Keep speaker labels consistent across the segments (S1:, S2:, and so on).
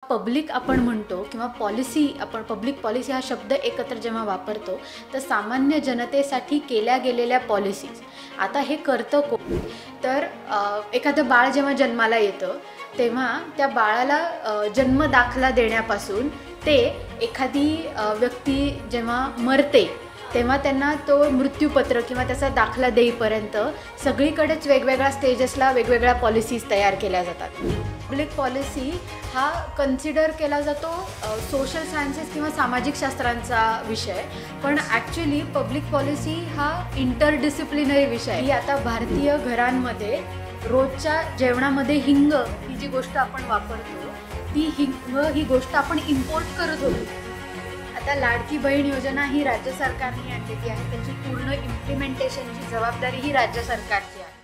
S1: Public आपण म्हणतो किंवा पॉलिसी आपण पब्लिक पॉलिसी हा शब्द एकत्र जेव्हा वापरतो तर सामान्य जनतेसाठी केल्या गेलेल्या पॉलिसीज. आता हे करतं कोण? तर एखादं बाळ जेव्हा जन्माला येतं तेव्हा त्या बाळाला जन्म दाखला देण्यापासून ते एखादी व्यक्ती जेव्हा मरते तेव्हा त्यांना तो मृत्यूपत्र किंवा त्याचा दाखला देईपर्यंत सगळीकडेच वेगवेगळ्या स्टेजेसला वेगवेगळ्या पॉलिसीज तयार केल्या जातात. पब्लिक पॉलिसी हा कन्सिडर केला जातो सोशल सायन्सेस किंवा सामाजिक शास्त्रांचा विषय, पण ॲक्च्युली पब्लिक पॉलिसी हा इंटरडिसिप्लिनरी विषय. ही आता भारतीय घरांमध्ये रोजच्या जेवणामध्ये हिंग ही जी गोष्ट आपण वापरतो ती हिंग ही गोष्ट आपण इम्पोर्ट करत होतो. आता लाडकी बहीण योजना ही राज्य सरकारने आणलेली आहे, त्याची पूर्ण इम्प्लिमेंटेशनची जबाबदारी ही राज्य सरकारची आहे.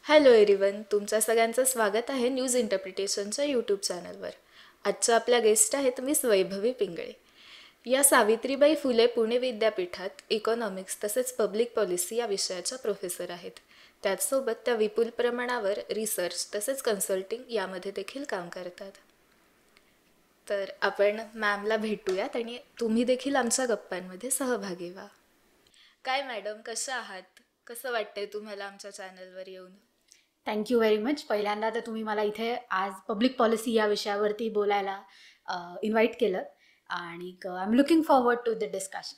S2: हॅलो एव्हरीवन, तुमचं सगळ्यांचं स्वागत आहे न्यूज इंटरप्रिटेशनच्या यूट्यूब चॅनलवर. आजच्या आपल्या गेस्ट आहेत मिस वैभवी पिंगळे. या सावित्रीबाई फुले पुणे विद्यापीठात इकॉनॉमिक्स तसेच पब्लिक पॉलिसी या विषयाच्या प्रोफेसर आहेत. त्याचसोबत त्या विपुल प्रमाणावर रिसर्च तसेच कन्सल्टिंग यामध्ये देखील काम करतात. तर आपण मॅमला भेटूयात आणि तुम्ही देखील आमच्या गप्पांमध्ये सहभागी व्हा. काय मॅडम, कसं आहात? कसं वाटतंय तुम्हाला आमच्या चॅनलवर येऊन?
S1: Thank you very much. पहिल्यांदा तर तुम्ही मला इथे आज पब्लिक पॉलिसी या विषयावरती बोलायला इन्व्हाइट केलं आणि I am looking forward to the discussion.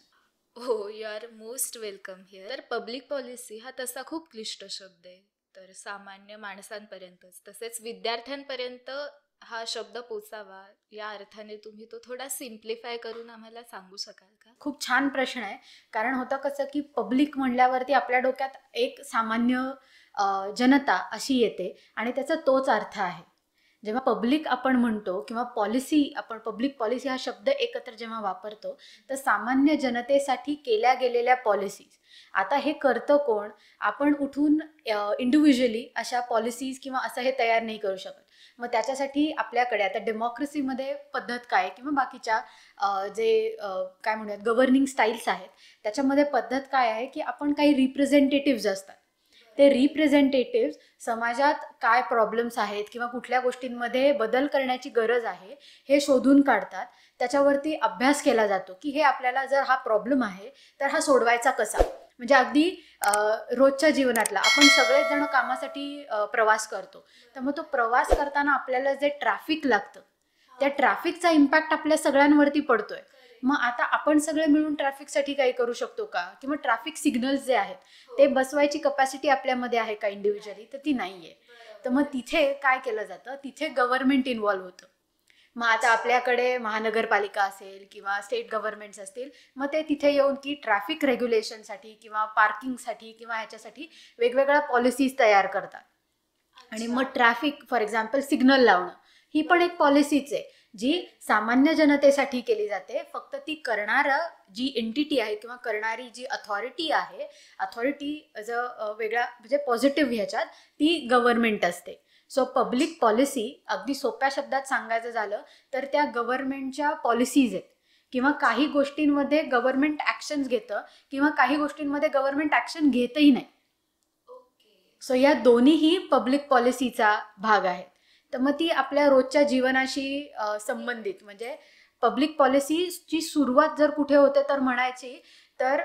S2: हो, you are most welcome here. तर पब्लिक पॉलिसी हा तसा खूप क्लिष्ट शब्द आहे, तर सामान्य माणसांपर्यंतच तसेच विद्यार्थ्यांपर्यंत हा शब्द पोचावा या अर्थाने तुम्ही तो थोडा सिम्प्लिफाय करून आम्हाला सांगू शकाल का?
S1: खूप छान प्रश्न आहे. कारण होतं कसं की पब्लिक म्हणल्यावरती आपल्या डोक्यात एक सामान्य जनता अशी येते आणि त्याचा तोच अर्थ आहे. जेव्हा पब्लिक आपण म्हणतो किंवा पॉलिसी आपण पब्लिक पॉलिसी हा शब्द एकत्र जेव्हा वापरतो तर सामान्य जनतेसाठी केल्या गेलेल्या पॉलिसीज. आता हे करतं कोण? आपण उठून इंडिव्हिज्युअली अशा पॉलिसीज किंवा असं हे तयार नाही करू शकत. मग त्याच्यासाठी आपल्याकडे आता डेमोक्रेसीमध्ये पद्धत काय किंवा बाकीच्या जे काय म्हणूयात गव्हर्निंग स्टाईल्स आहेत त्याच्यामध्ये पद्धत काय आहे की आपण काही रिप्रेझेंटेटिव्ज असतात. ते रिप्रेझेंटेटिव्ज समाजात काय प्रॉब्लेम्स आहेत किंवा कुठल्या गोष्टींमध्ये बदल करण्याची गरज आहे हे शोधून काढतात. त्याच्यावरती अभ्यास केला जातो की हे आपल्याला जर हा प्रॉब्लेम आहे तर हा सोडवायचा कसा. म्हणजे अगदी रोजच्या जीवनातला आपण सगळेजण कामासाठी प्रवास करतो, तर मग तो प्रवास करताना आपल्याला जे ट्रॅफिक लागतं त्या ट्रॅफिकचा इम्पॅक्ट आपल्या सगळ्यांवरती पडतोय. मग आता आपण सगळे मिळून ट्रॅफिकसाठी काही करू शकतो का? किंवा ट्रॅफिक सिग्नल्स जे आहेत ते बसवायची कपॅसिटी आपल्यामध्ये आहे का इंडिव्हिज्युअली? तर ती नाही आहे. तर मग तिथे काय केलं जातं? तिथे गव्हर्नमेंट इन्व्हॉल्व्ह होतं. मग आता आपल्याकडे महानगरपालिका असेल किंवा स्टेट गव्हर्नमेंट्स असतील, मग ते तिथे येऊन की ट्रॅफिक रेग्युलेशनसाठी किंवा पार्किंगसाठी किंवा ह्याच्यासाठी वेगवेगळ्या पॉलिसीज तयार करतात. आणि मग ट्रॅफिक फॉर एक्झाम्पल सिग्नल लावणं ही पण एक पॉलिसीच आहे जी सामान्य जनतेसाठी केली जाते. फक्त ती करणारं जी एंटिटी आहे किंवा करणारी जी अथॉरिटी आहे, अथॉरिटी वेगळा म्हणजे पॉझिटिव्ह ह्याच्यात ती गव्हर्नमेंट असते. सो पब्लिक पॉलिसी अगदी सोप्या शब्दात सांगायचं झालं तर त्या गव्हर्नमेंटच्या पॉलिसीज आहेत किंवा काही गोष्टींमध्ये गव्हर्नमेंट ॲक्शन्स घेतं किंवा काही गोष्टींमध्ये गव्हर्नमेंट ॲक्शन घेतही नाही. सो या दोन्हीही पब्लिक पॉलिसीचा भाग आहेत. तर मग ती आपल्या रोजच्या जीवनाशी संबंधित म्हणजे पब्लिक पॉलिसीची सुरुवात जर कुठे होते तर म्हणायची तर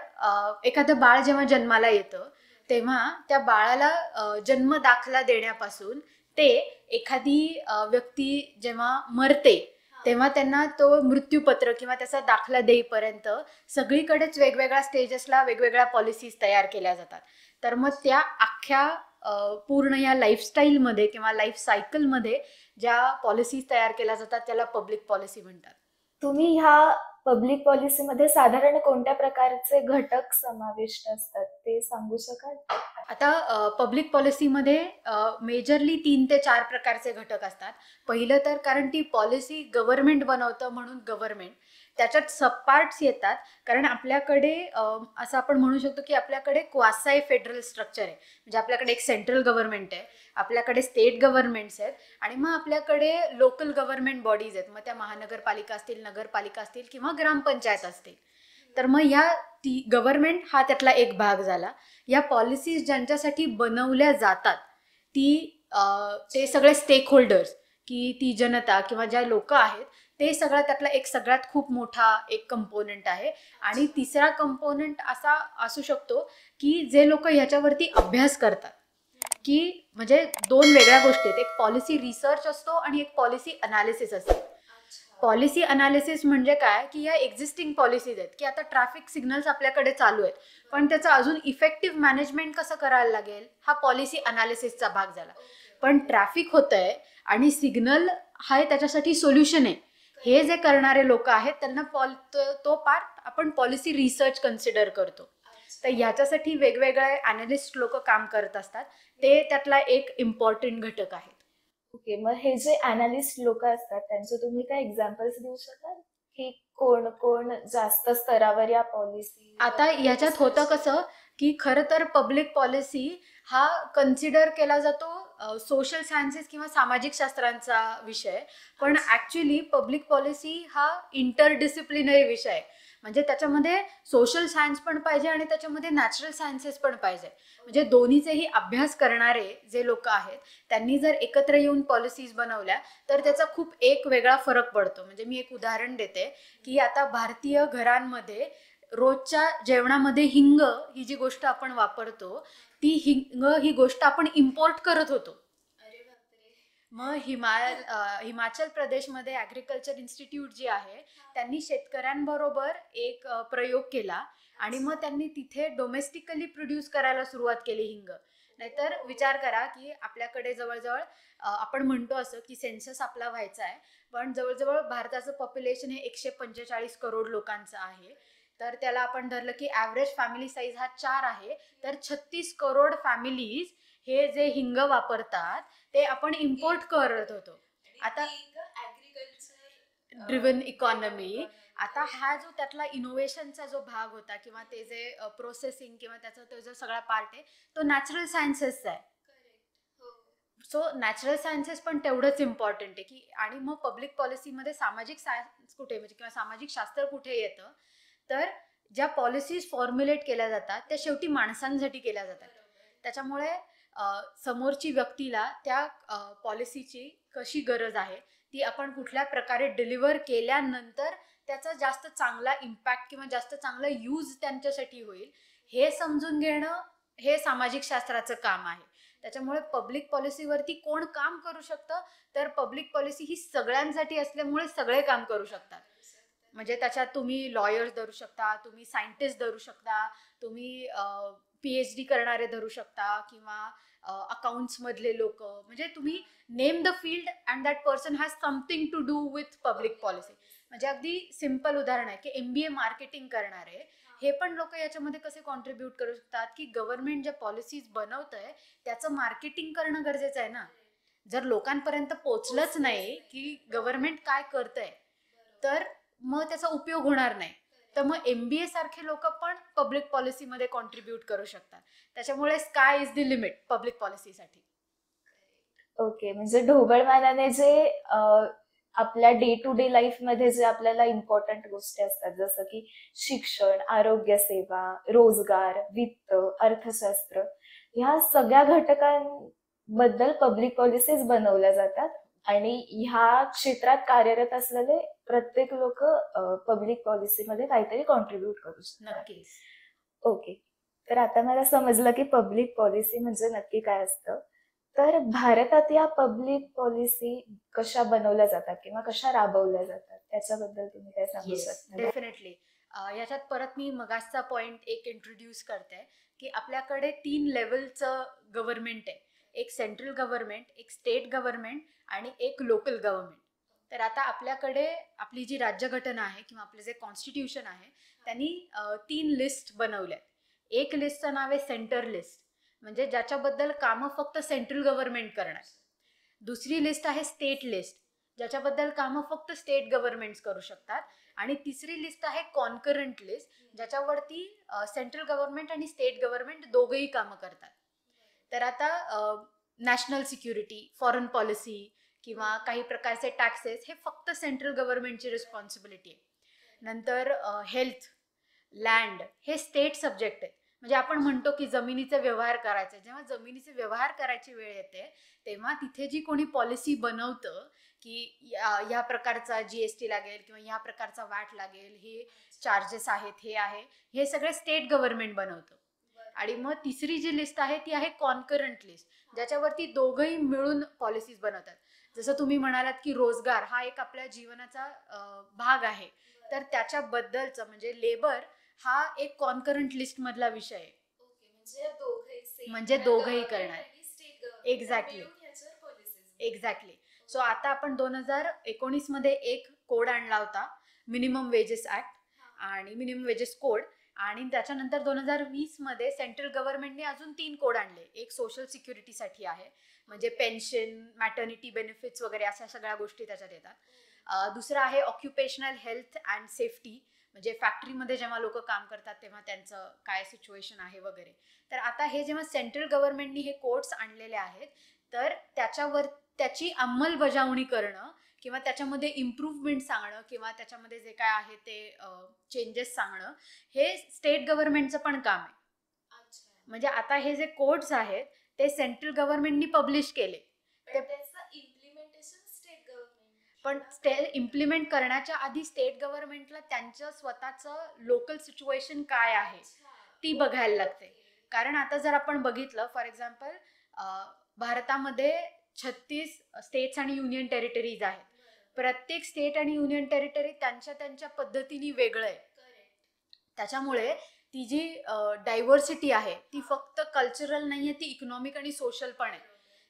S1: एखादं बाळ जेव्हा जन्माला येतं तेव्हा त्या बाळाला जन्म दाखला देण्यापासून ते एखादी व्यक्ती जेव्हा मरते तेव्हा त्यांना तो मृत्यूपत्र किंवा त्याचा दाखला देईपर्यंत सगळीकडेच वेगवेगळ्या स्टेजेसला वेगवेगळ्या पॉलिसीज तयार केल्या जातात. तर मग त्या अख्ख्या पूर्ण या लाईफस्टाईलमध्ये किंवा लाईफ सायकलमध्ये ज्या पॉलिसीज तयार केल्या जातात त्याला पब्लिक पॉलिसी म्हणतात.
S2: तुम्ही ह्या पब्लिक पॉलिसीमध्ये साधारण कोणत्या प्रकारचे घटक समाविष्ट असतात ते सांगू शकाल?
S1: आता पब्लिक पॉलिसीमध्ये मेजरली 3 ते 4 प्रकारचे घटक असतात. पहिलं तर कारण ती पॉलिसी गव्हर्नमेंट बनवतं म्हणून गव्हर्नमेंट. त्याच्यात सबपार्ट्स येतात कारण आपल्याकडे असं आपण म्हणू शकतो की आपल्याकडे क्वासाय फेडरल स्ट्रक्चर आहे. म्हणजे आपल्याकडे एक सेंट्रल गव्हर्नमेंट आहे, आपल्याकडे स्टेट गव्हर्नमेंट्स आहेत आणि मग आपल्याकडे लोकल गव्हर्नमेंट बॉडीज आहेत. मग त्या महानगरपालिका असतील, नगरपालिका असतील किंवा ग्रामपंचायत असतील. तर मग ह्या गव्हर्नमेंट हा त्यातला एक भाग झाला. या पॉलिसीज ज्यांच्यासाठी बनवल्या जातात ते सगळे स्टेक होल्डर्स की ती जनता किंवा ज्या लोक आहेत ते सगळं त्यातला एक सगळ्यात खूप मोठा एक कंपोनंट आहे. आणि तिसरा कंपोनंट असा असू शकतो की जे लोक ह्याच्यावरती अभ्यास करतात, की म्हणजे दोन वेगळ्या गोष्टी आहेत. एक पॉलिसी रिसर्च असतो आणि एक पॉलिसी अनालिसिस असतो. पॉलिसी अनालिसिस म्हणजे काय, की या एक्झिस्टिंग पॉलिसीज आहेत, की आता ट्रॅफिक सिग्नल्स आपल्याकडे चालू आहेत, पण त्याचं अजून इफेक्टिव्ह मॅनेजमेंट कसं करायला लागेल, हा पॉलिसी अनालिसिसचा भाग झाला. पण ट्रॅफिक होतंय आणि सिग्नल हा त्याच्यासाठी सोल्युशन आहे, हे जे करणारे लोक आहेत त्यांना तो पार्ट आपण पॉलिसी रिसर्च कन्सिडर करतो. तर ह्याच्यासाठी वेगवेगळे अनालिस्ट लोक काम करत असतात. ते त्यातला एक इम्पॉर्टंट घटक आहे.
S2: ओके, मग हे जे अनालिस्ट लोक असतात त्यांचे तुम्ही काय एक्झाम्पल्स देऊ शकाल की कोण कोण जास्त स्तरावर या पॉलिसी?
S1: आता याच्यात होतं कसं, की खरं तर पब्लिक पॉलिसी हा कन्सिडर केला जातो सोशल सायन्सेस किंवा सामाजिक शास्त्रांचा विषय. पण ॲक्च्युली पब्लिक पॉलिसी हा इंटरडिसिप्लिनरी विषय आहे. म्हणजे त्याच्यामध्ये सोशल सायन्स पण पाहिजे आणि त्याच्यामध्ये नॅचरल सायन्सेस पण पाहिजे. म्हणजे दोन्हीचेही अभ्यास करणारे जे लोक आहेत त्यांनी जर एकत्र येऊन पॉलिसीज बनवल्या तर त्याचा खूप एक वेगळा फरक पडतो. म्हणजे मी एक उदाहरण देते, की आता भारतीय घरांमध्ये रोजच्या जेवणामध्ये हिंग ही जी गोष्ट आपण वापरतो, ती हिंग ही गोष्ट आपण इम्पोर्ट करत होतो. मग हिमाचल प्रदेशमध्ये ॲग्रिकल्चर इन्स्टिट्यूट जी आहे त्यांनी शेतकऱ्यांबरोबर एक प्रयोग केला आणि मग त्यांनी तिथे डोमेस्टिकली प्रोड्यूस करायला सुरुवात केली हिंग. नाहीतर विचार करा की आपल्याकडे जवळजवळ आपण म्हणतो असं की सेन्सस आपला व्हायचा आहे, पण जवळजवळ भारताचं पॉप्युलेशन हे 145 करोड लोकांचं आहे. तर त्याला आपण धरलं की ॲव्हरेज फॅमिली साईज हा 4 आहे. तर 36 करोड फॅमिलीज हे जे हिंग वापरतात ते आपण इम्पोर्ट करत होतो. आता ड्रिव्हन इकॉनॉमी. आता हा जो त्यातला इनोव्हेशनचा जो भाग होता किंवा ते जे प्रोसेसिंग किंवा त्याचा तो जो सगळा पार्ट आहे तो नॅचरल सायन्सेसचा आहे. सो नॅचरल सायन्सेस पण तेवढंच इम्पॉर्टंट आहे की. आणि मग पब्लिक पॉलिसीमध्ये सामाजिक सायन्स कुठे म्हणजे किंवा सामाजिक शास्त्र कुठे येतं, तर ज्या पॉलिसीज फॉर्म्युलेट केल्या जातात त्या शेवटी माणसांसाठी केल्या जातात. त्याच्यामुळे समोरची व्यक्तीला त्या पॉलिसीची कशी गरज आहे ती आपण कुठल्या प्रकारे डिलिव्हर केल्यानंतर त्याचा जास्त चांगला इम्पॅक्ट किंवा जास्त चांगला यूज त्यांच्यासाठी होईल हे समजून घेणं हे सामाजिक शास्त्राचं काम आहे. त्याच्यामुळे पब्लिक पॉलिसीवरती कोण काम करू शकतं, तर पब्लिक पॉलिसी ही सगळ्यांसाठी असल्यामुळे सगळे काम करू शकतात. म्हणजे त्याच्यात तुम्ही लॉयर्स धरू शकता, तुम्ही सायंटिस्ट धरू शकता, तुम्ही PhD करणारे धरू शकता किंवा अकाउंट्स मधले लोक. म्हणजे तुम्ही name the field and that person has something to do with public policy. म्हणजे अगदी सिम्पल उदाहरण आहे की MBA मार्केटिंग करणारे हे पण लोक याच्यामध्ये कसे कॉन्ट्रीब्यूट करू शकतात, की गव्हर्नमेंट ज्या पॉलिसीज बनवतंय त्याचं मार्केटिंग करणं गरजेचं आहे ना. जर लोकांपर्यंत पोचलंच नाही की गव्हर्नमेंट काय करतंय तर मग त्याचा उपयोग होणार नाही. तर मग MBA सारखे लोक पण पब्लिक पॉलिसीमध्ये कॉन्ट्रीब्यूट करू शकतात. त्याच्यामुळे sky is the limit public पॉलिसीसाठी.
S2: ओके, म्हणजे ढोबळमानाने जे आपल्या डे टू डे लाईफ मध्ये जे आपल्याला इम्पॉर्टंट गोष्टी असतात जसं की शिक्षण, आरोग्य सेवा, रोजगार, वित्त, अर्थशास्त्र, ह्या सगळ्या घटकांबद्दल पब्लिक पॉलिसीज बनवल्या जातात आणि ह्या क्षेत्रात कार्यरत असलेले प्रत्येक लोक पब्लिक पॉलिसीमध्ये काहीतरी कॉन्ट्रीब्यूट करू शकतात.
S1: नक्कीच.
S2: ओके, तर आता मला समजलं की पब्लिक पॉलिसी म्हणजे नक्की काय असतं. तर भारतात या पब्लिक पॉलिसी कशा बनवल्या जातात किंवा कशा राबवल्या जातात त्याच्याबद्दल तुम्ही काय सांगू शकता?
S1: डेफिनेटली. याच्यात परत मी मगासचा पॉइंट एक इंट्रोड्यूस करते की आपल्याकडे 3 लेवलचं गव्हर्नमेंट आहे. एक सेंट्रल गव्हर्नमेंट, एक स्टेट गव्हर्नमेंट आणि एक लोकल गव्हर्नमेंट. तर आता आपल्याकडे आपली जी राज्यघटना आहे किंवा आपले जे कॉन्स्टिट्यूशन आहे त्यांनी 3 लिस्ट बनवल्या. एक लिस्टचं नाव आहे सेंटर लिस्ट, म्हणजे ज्याच्याबद्दल कामं फक्त सेंट्रल गव्हर्नमेंट करणार. दुसरी लिस्ट आहे स्टेट लिस्ट, ज्याच्याबद्दल कामं फक्त स्टेट गव्हर्नमेंट्स करू शकतात. आणि तिसरी लिस्ट आहे कॉन्करंट लिस्ट, ज्याच्यावरती सेंट्रल गव्हर्नमेंट आणि स्टेट गव्हर्नमेंट दोघंही कामं करतात. तर आता नॅशनल सिक्युरिटी, फॉरेन पॉलिसी किंवा काही प्रकारचे टॅक्सेस हे फक्त सेंट्रल गव्हर्नमेंटची रिस्पॉन्सिबिलिटी आहे. नंतर हेल्थ, लँड हे स्टेट सब्जेक्ट आहे. म्हणजे आपण म्हणतो की जमिनीचे व्यवहार करायचे, जेव्हा जमिनीचे व्यवहार करायची वेळ येते तेव्हा तिथे जी कोणी पॉलिसी बनवतं की या प्रकारचा GST लागेल किंवा या प्रकारचा वॅट लागेल, हे चार्जेस आहेत, हे आहे, हे सगळे स्टेट गव्हर्नमेंट बनवतं. आणि मग तिसरी जी लिस्ट आहे ती आहे कॉन्करंट लिस्ट, ज्याच्यावरती दोघंही मिळून पॉलिसीज बनवतात. जसं तुम्ही म्हणालात की रोजगार हा एक आपल्या जीवनाचा भाग आहे, तर त्याच्याबद्दलचं म्हणजे लेबर हा एक कॉन्करंट लिस्ट मधला विषय आहे. म्हणजे दोघंही करणार. एक्झॅक्टली. एक्झॅक्टली. सो आता आपण 2019 मध्ये एक कोड आणला होता, मिनिमम वेजेस ऍक्ट आणि मिनिमम वेजेस कोड. आणि त्याच्यानंतर 2020 मध्ये सेंट्रल गव्हर्नमेंटने अजून 3 कोड आणले. एक सोशल सिक्युरिटीसाठी आहे, म्हणजे पेन्शन, मॅटर्निटी बेनिफिट्स वगैरे अशा सगळ्या गोष्टी त्याच्यात येतात. दुसरं आहे ऑक्युपेशनल हेल्थ अँड सेफ्टी, म्हणजे फॅक्टरीमध्ये जेव्हा लोक काम करतात तेव्हा त्यांचं काय सिच्युएशन आहे वगैरे. तर आता हे जेव्हा सेंट्रल गव्हर्नमेंटनी हे कोड्स आणलेले आहेत, तर त्याच्यावर त्याची अंमलबजावणी करणं किंवा त्याच्यामध्ये इम्प्रूव्हमेंट सांगणं किंवा त्याच्यामध्ये जे काय आहे ते चेंजेस सांगणं, हे स्टेट गव्हर्नमेंटचं पण काम आहे. म्हणजे आता हे जे कोड्स आहेत ते सेंट्रल गव्हर्नमेंटनी पब्लिश केले, पण इम्प्लिमेंट करण्याच्या आधी स्टेट गव्हर्नमेंटला त्यांचं स्वतःचं लोकल सिच्युएशन काय आहे ती बघायला लागते. कारण आता जर आपण बघितलं, फॉर एक्झाम्पल भारतामध्ये 36 स्टेट्स आणि युनियन टेरिटरीज आहेत. प्रत्येक स्टेट आणि युनियन टेरिटरी त्यांच्या पद्धतीने वेगळं आहे. त्याच्यामुळे ती जी डायव्हर्सिटी आहे ती फक्त कल्चरल नाहीये, ती इकॉनॉमिक आणि सोशल पण आहे.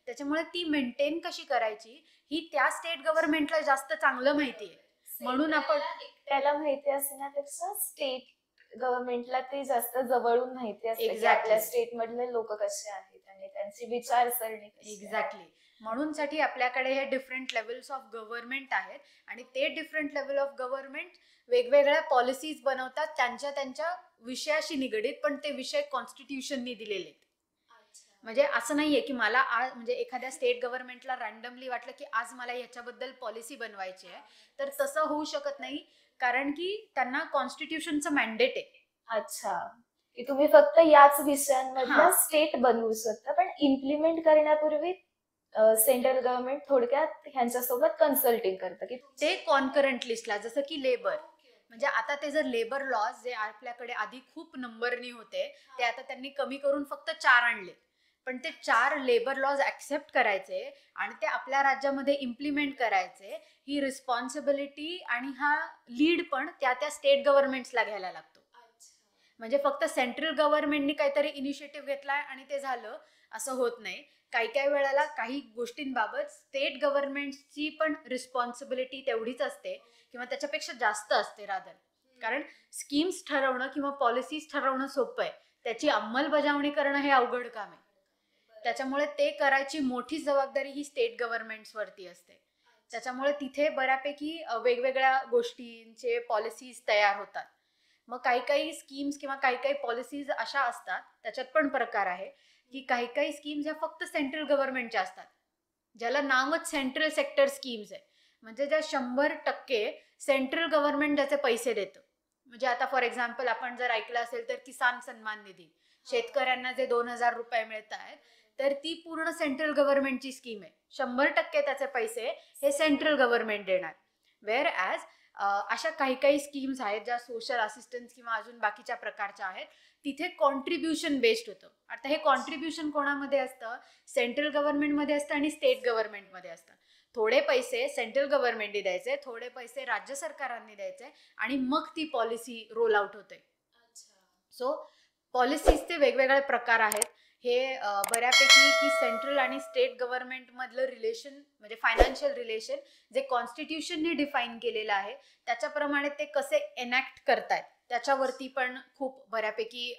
S1: त्याच्यामुळे ती मेंटेन कशी करायची ही त्या स्टेट गव्हर्नमेंटला जास्त चांगलं माहिती आहे. म्हणून आपण
S2: त्याला माहिती असण्यापेक्षा स्टेट गव्हर्नमेंटला ते जास्त जवळून माहिती असते की
S1: Exactly.
S2: आपल्या स्टेट मधले लोक कसे आहेत आणि त्यांची विचारसरणी कशी आहे.
S1: एक्झॅक्टली. म्हणून साठी आपल्याकडे हे डिफरंट लेवल्स ऑफ गव्हर्नमेंट आहेत आणि ते डिफरंट लेवल ऑफ गव्हर्नमेंट वेगवेगळ्या पॉलिसीज बनवतात त्यांच्या विषयाशी निगडीत, पण ते विषय कॉन्स्टिट्यूशननी दिलेले आहेत. म्हणजे असं नाहीये की मला आज म्हणजे एखाद्या स्टेट गव्हर्नमेंटला रॅन्डमली वाटलं की आज मला ह्याच्याबद्दल पॉलिसी बनवायची आहे, तर तसं होऊ शकत नाही, कारण की त्यांना कॉन्स्टिट्यूशनचं मॅन्डेट आहे.
S2: अच्छा, की तुम्ही फक्त याच विषयांमधला स्टेट बनवू शकता, पण इम्प्लिमेंट करण्यापूर्वी सेंट्रल गव्हर्नमेंट थोडक्यात ह्यांच्यासोबत कन्सल्टिंग करतं की
S1: ते कॉन्करंट लिस्टला, जसं की लेबर, म्हणजे आता ते जर लेबर लॉज जे आपल्याकडे आधी खूप नंबरनी होते ते आता त्यांनी कमी करून फक्त 4 आणले, पण ते 4 लेबर लॉज ऍक्सेप्ट करायचे आणि ते आपल्या राज्यामध्ये इम्प्लिमेंट करायचे, ही रिस्पॉन्सिबिलिटी आणि हा लीड पण त्या स्टेट गव्हर्नमेंट्सला घ्यायला लागतो. म्हणजे फक्त सेंट्रल गव्हर्नमेंटनी काहीतरी इनिशिएटिव्ह घेतलाय आणि ते झालं असं होत नाही. काही वेळेला काही गोष्टींबाबत स्टेट गव्हर्नमेंटची पण रिस्पॉन्सिबिलिटी तेवढीच असते किंवा त्याच्यापेक्षा जास्त असते रादर. कारण स्कीम्स ठरवणं किंवा पॉलिसीज ठरवणं सोपं आहे, त्याची अंमलबजावणी करणं हे अवघड काम आहे. त्याच्यामुळे ते करायची मोठी जबाबदारी ही स्टेट गव्हर्नमेंट्सवरती असते. त्याच्यामुळे तिथे बऱ्यापैकी वेगवेगळ्या गोष्टींचे पॉलिसीज तयार होतात. मग काही स्कीम्स किंवा काही पॉलिसीज अशा असतात, त्याच्यात पण प्रकार आहे की काही स्कीम्स ह्या फक्त सेंट्रल गव्हर्नमेंटच्या असतात, ज्याला नावच सेंट्रल सेक्टर स्कीम्स आहे. म्हणजे ज्या 100% सेंट्रल गव्हर्नमेंट ज्याचे पैसे देतं. म्हणजे आता फॉर एक्झाम्पल आपण जर ऐकलं असेल तर किसान सन्मान निधी, शेतकऱ्यांना जे 2,000 रुपये मिळत आहेत, तर ती पूर्ण सेंट्रल गव्हर्नमेंटची स्कीम आहे. 100% त्याचे पैसे हे सेंट्रल गव्हर्नमेंट देणार. वेअर ॲज अशा काही स्कीम्स आहेत ज्या सोशल असिस्टन्स किंवा अजून बाकीच्या प्रकारच्या आहेत, तिथे कॉन्ट्रीब्युशन बेस्ड होतं. आता हे कॉन्ट्रीब्युशन कोणामध्ये असतं? सेंट्रल गव्हर्नमेंटमध्ये असतं आणि स्टेट गव्हर्नमेंटमध्ये असतं. थोडे पैसे सेंट्रल गव्हर्नमेंटने द्यायचे, थोडे पैसे राज्य सरकारांनी द्यायचे आणि मग ती पॉलिसी रोल आउट होते. सो पॉलिसीजचे वेगवेगळे प्रकार आहेत. हे बऱ्यापैकी की सेंट्रल आणि स्टेट गव्हर्नमेंट मधलं रिलेशन म्हणजे फायनान्शियल रिलेशन जे कॉन्स्टिट्यूशनने डिफाईन केलेलं आहे त्याच्याप्रमाणे ते कसे एनॅक्ट करतायत त्याच्यावरती पण खूप बऱ्यापैकी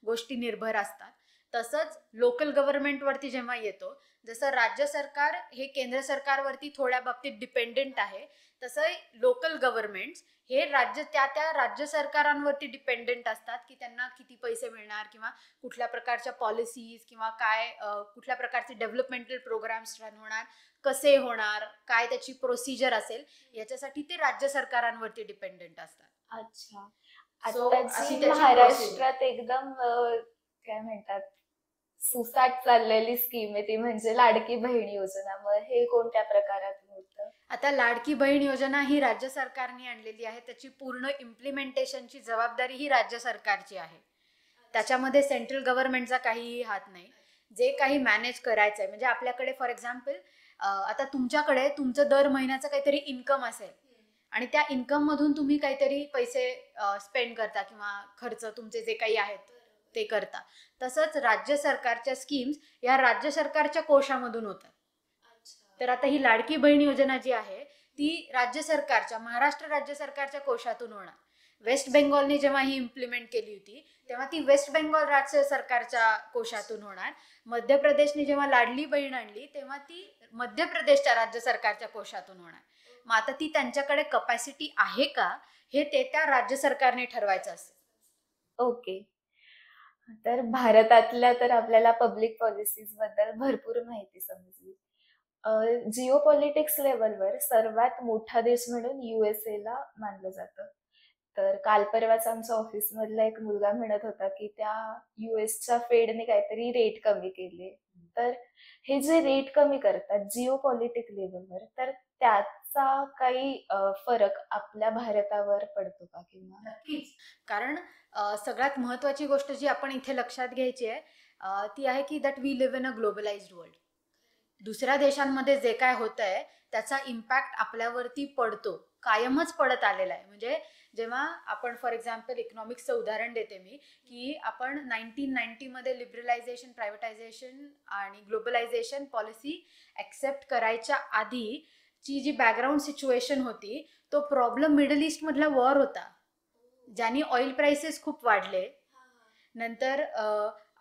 S1: गोष्टी निर्भर असतात. तसंच लोकल गव्हर्नमेंटवरती जेव्हा येतो, जसं राज्य सरकार हे केंद्र सरकारवरती थोड्या बाबतीत डिपेंडेंट आहे, तसं लोकल गव्हर्नमेंट्स हे त्या राज्य सरकारांवरती डिपेंडेंट असतात की त्यांना किती पैसे मिळणार किंवा कुठल्या प्रकारच्या पॉलिसीज किंवा काय कुठल्या प्रकारचे डेव्हलपमेंटल प्रोग्राम्स रन होणार, कसे होणार, काय त्याची प्रोसिजर असेल, याच्यासाठी ते राज्य सरकारांवरती डिपेंडेंट असतात.
S2: अच्छा,
S1: So,
S2: आताची
S1: अशी त्याची process.
S2: महाराष्ट्रात एकदम काय म्हणतात सुसाट चाललेली स्कीम आहे ती म्हणजे लाडकी बहीण योजना. मग हे कोणत्या प्रकारात होतं?
S1: आता लाडकी बहीण योजना ही राज्य सरकारने आणलेली आहे. त्याची पूर्ण इम्प्लिमेंटेशनची जबाबदारी ही राज्य सरकारची आहे. त्याच्यामध्ये सेंट्रल गव्हर्नमेंटचा काहीही हात नाही. जे काही मॅनेज करायचं आहे म्हणजे आपल्याकडे फॉर एक्झाम्पल आता तुमच्याकडे तुमचं दर महिन्याचं काहीतरी इन्कम असेल आणि त्या इन्कम मधून तुम्ही काहीतरी पैसे स्पेंड करता किंवा खर्च तुमचे जे काही आहेत ते करता. तसंच राज्य सरकारच्या स्कीम्स या राज्य सरकारच्या कोशामधून होतात. तर आता ही लाडकी बहीण योजना जी आहे ती राज्य सरकारच्या महाराष्ट्र राज्य सरकारच्या कोशातून होणार. वेस्ट बेंगॉलने जेव्हा ही इम्प्लिमेंट केली होती तेव्हा ती वेस्ट बेंगॉल राज्य सरकारच्या कोशातून होणार. मध्य प्रदेशने जेव्हा लाडली बहीण आणली तेव्हा ती मध्य प्रदेशच्या राज्य सरकारच्या कोशातून होणार. मग आता ती त्यांच्याकडे कपॅसिटी आहे का हे ते त्या राज्य सरकारने ठरवायचं असतं.
S2: ओके. तर भारतातल्या तर आपल्याला पब्लिक पॉलिसीज बद्दल भरपूर माहिती समजली. जिओ पॉलिटिक्स लेवलवर सर्वात मोठा देश म्हणून USA ला मानलं जातं. तर काल परवाच आमच्या ऑफिसमधला एक मुलगा म्हणत होता की त्या युएसच्या फेडने काहीतरी रेट कमी केले. तर हे जे रेट कमी करतात जिओ पॉलिटिक लेवलवर तर त्याचा काही फरक आपल्या भारतावर पडतो का किंवा?
S1: नक्कीच. कारण सगळ्यात महत्वाची गोष्ट जी आपण इथे लक्षात घ्यायची आहे ती आहे की that we live in a globalised world. दुसऱ्या देशांमध्ये जे काय होत आहे त्याचा इम्पॅक्ट आपल्यावरती पडतो, कायमच पडत आलेला आहे. म्हणजे जेव्हा आपण फॉर एक्झाम्पल इकॉनॉमिक्सचं उदाहरण देते मी की आपण 1990 मध्ये लिबरलायझेशन, प्रायव्हेटायझेशन आणि ग्लोबलायझेशन पॉलिसी ऍक्सेप्ट करायच्या आधीची जी बॅकग्राऊंड सिच्युएशन होती तो प्रॉब्लेम मिडल ईस्ट मधला वॉर होता ज्याने ऑइल प्राइसेस खूप वाढले. नंतर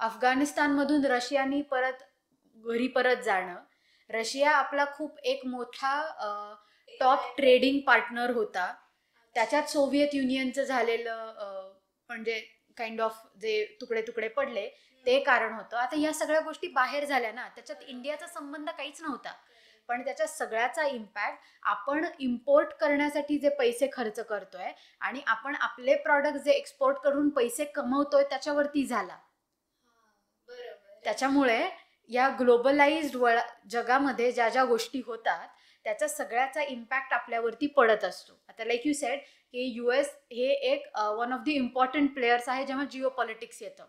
S1: अफगाणिस्तानमधून रशियानी घरी परत जाणं. रशिया आपला खूप एक मोठा टॉप ट्रेडिंग पार्टनर होता. त्याच्यात सोव्हिएत युनियनचं झालेलं म्हणजे काइंड ऑफ जे तुकडे तुकडे पडले ते कारण होतं. आता या सगळ्या गोष्टी बाहेर झाल्या ना, त्याच्यात इंडियाचा संबंध काहीच नव्हता. पण त्याच्या सगळ्याचा इम्पॅक्ट आपण इम्पोर्ट करण्यासाठी जे पैसे खर्च करतोय आणि आपण आपले प्रॉडक्ट जे एक्सपोर्ट करून पैसे कमवतोय त्याच्यावरती झाला. त्याच्यामुळे या ग्लोबलाइज्ड जगामध्ये ज्या ज्या गोष्टी होतात त्याचा सगळ्याचा इम्पॅक्ट आपल्यावरती पडत असतो. आता लाईक यू सेड की US हे एक one of the important players आहे जेव्हा जिओ पॉलिटिक्स येतं.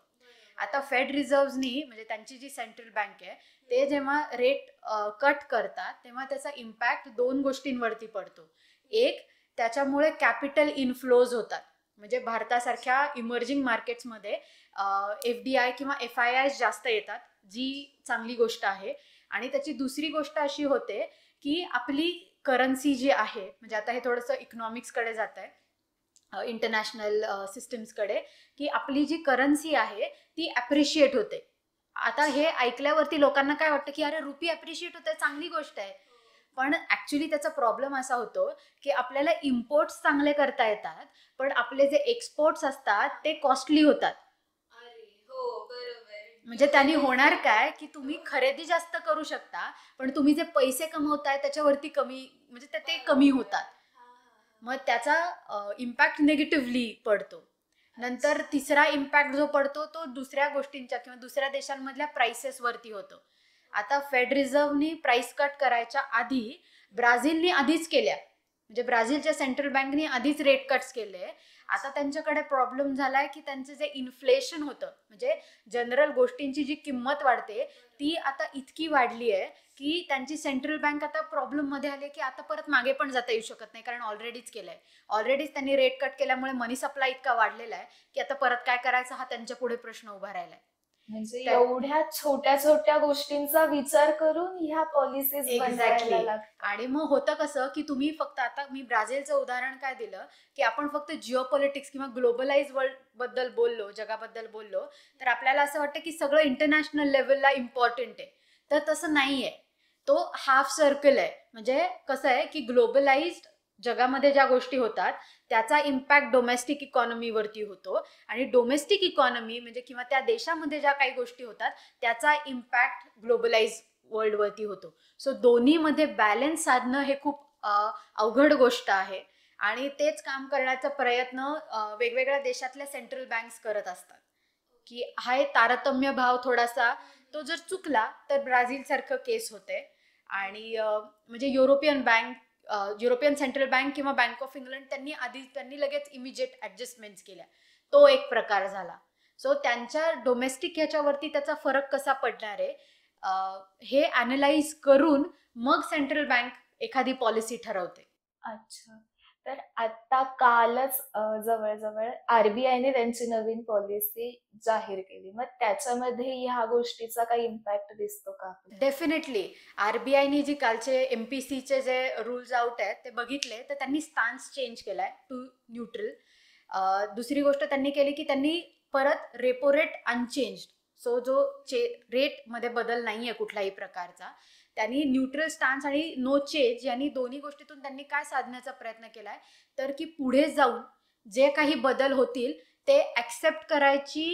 S1: आता फेड रिझर्व्हनी म्हणजे त्यांची जी सेंट्रल बँक आहे ते जेव्हा रेट कट करतात तेव्हा त्याचा इम्पॅक्ट दोन गोष्टींवरती पडतो. एक, त्याच्यामुळे कॅपिटल इनफ्लोज होतात. म्हणजे भारतासारख्या इमर्जिंग मार्केट्समध्ये FDI किंवा FII जास्त येतात, जी चांगली गोष्ट आहे. आणि त्याची दुसरी गोष्ट अशी होते की आपली करन्सी जी आहे म्हणजे आता हे थोडंसं इकॉनॉमिक्सकडे जात आहे, इंटरनॅशनल सिस्टम्सकडे, की आपली जी करन्सी आहे ती ॲप्रिशिएट होते. आता हे ऐकल्यावरती लोकांना काय वाटतं की अरे रुपी ॲप्रिशिएट होते, चांगली गोष्ट आहे. पण ऍक्च्युली त्याचा प्रॉब्लेम असा होतो की आपल्याला इम्पोर्ट्स चांगले करता येतात पण आपले जे एक्सपोर्ट्स असतात ते कॉस्टली होतात. म्हणजे त्यांनी होणार काय की तुम्ही खरेदी जास्त करू शकता पण तुम्ही जे पैसे कमवताय त्याच्यावरती कमी म्हणजे ते कमी होतात. मग त्याचा इम्पॅक्ट निगेटिव्हली पडतो. नंतर तिसरा इम्पॅक्ट जो पडतो तो दुसऱ्या गोष्टींच्या किंवा दुसऱ्या देशांमधल्या प्राइसेसवरती होतो. आता फेड रिझर्व्हनी प्राइस कट करायच्या आधी ब्राझीलनी आधीच केल्या, म्हणजे ब्राझीलच्या सेंट्रल बँकनी आधीच रेट कट्स केले. आता त्यांच्याकडे प्रॉब्लेम झालाय की त्यांचं जे इन्फ्लेशन होतं म्हणजे जनरल गोष्टींची जी किंमत वाढते ती आता इतकी वाढली आहे की त्यांची सेंट्रल बँक आता प्रॉब्लेम मध्ये आली की आता परत मागे पण जाता येऊ शकत नाही कारण ऑलरेडीच केलंय. ऑलरेडीच त्यांनी रेट कट केल्यामुळे मनी सप्लाय इतका वाढलेला आहे की आता परत काय करायचं हा त्यांच्या पुढे प्रश्न उभा राहिलाय.
S2: म्हणजे एवढ्या छोट्या छोट्या गोष्टींचा विचार करून ह्या पॉलिसीज बनवायला लागतात.
S1: आणि मग होतं कसं की तुम्ही फक्त आता मी ब्राझीलचं उदाहरण काय दिलं की आपण फक्त जिओ पॉलिटिक्स किंवा ग्लोबलाइज वर्ल्ड बद्दल बोललो, जगाबद्दल बोललो तर आपल्याला असं वाटतं की सगळं इंटरनॅशनल लेवलला इम्पॉर्टंट आहे. तर तसं नाहीये, तो हाफ सर्कल आहे. म्हणजे कसं आहे की ग्लोबलाइज्ड जगामध्ये ज्या गोष्टी होतात त्याचा इम्पॅक्ट डोमेस्टिक इकॉनॉमीवरती होतो आणि डोमेस्टिक इकॉनॉमी म्हणजे किंवा त्या देशामध्ये ज्या काही गोष्टी होतात त्याचा इम्पॅक्ट ग्लोबलाइज वर्ल्डवरती होतो. सो दोन्हीमध्ये बॅलन्स साधणं हे खूप अवघड गोष्ट आहे आणि तेच काम करण्याचा प्रयत्न वेगवेगळ्या देशातल्या सेंट्रल बँक्स करत असतात, की हा एक तारतम्य भाव थोडासा तो जर चुकला तर ब्राझील सारखं केस होते. आणि म्हणजे युरोपियन सेंट्रल बँक किंवा बँक ऑफ इंग्लंड त्यांनी लगेच इमिजिएट ऍडजस्टमेंट्स केल्या. तो एक प्रकार झाला. सो त्यांच्या डोमेस्टिक ह्याच्यावरती त्याचा फरक कसा पडणार आहे हे अनालाइज करून मग सेंट्रल बँक एखादी पॉलिसी ठरवते.
S2: अच्छा. तर आता कालच जवळ-जवळ आर-बी-आयने त्यांची नवीन पॉलिसी जाहीर केली. मग त्याच्यामध्ये ह्या गोष्टीचा काही इम्पॅक्ट दिसतो का आपल्याला?
S1: डेफिनेटली आरबीआयने जी कालचे एमपीसीचे जे रूल्स आउट आहेत ते बघितले तर त्यांनी स्टान्स चेंज केलाय टू न्यूट्रल. दुसरी गोष्ट त्यांनी केली की त्यांनी परत रेपो रेट अनचेंज, सो जो रेट मध्ये बदल नाहीये कुठल्याही प्रकारचा, त्यांनी न्यूट्रल स्टान्स आणि नो चेंज यांनी दोन्ही गोष्टीतून त्यांनी काय साधण्याचा प्रयत्न केलाय तर की पुढे जाऊन जे काही बदल होतील ते ऍक्सेप्ट करायची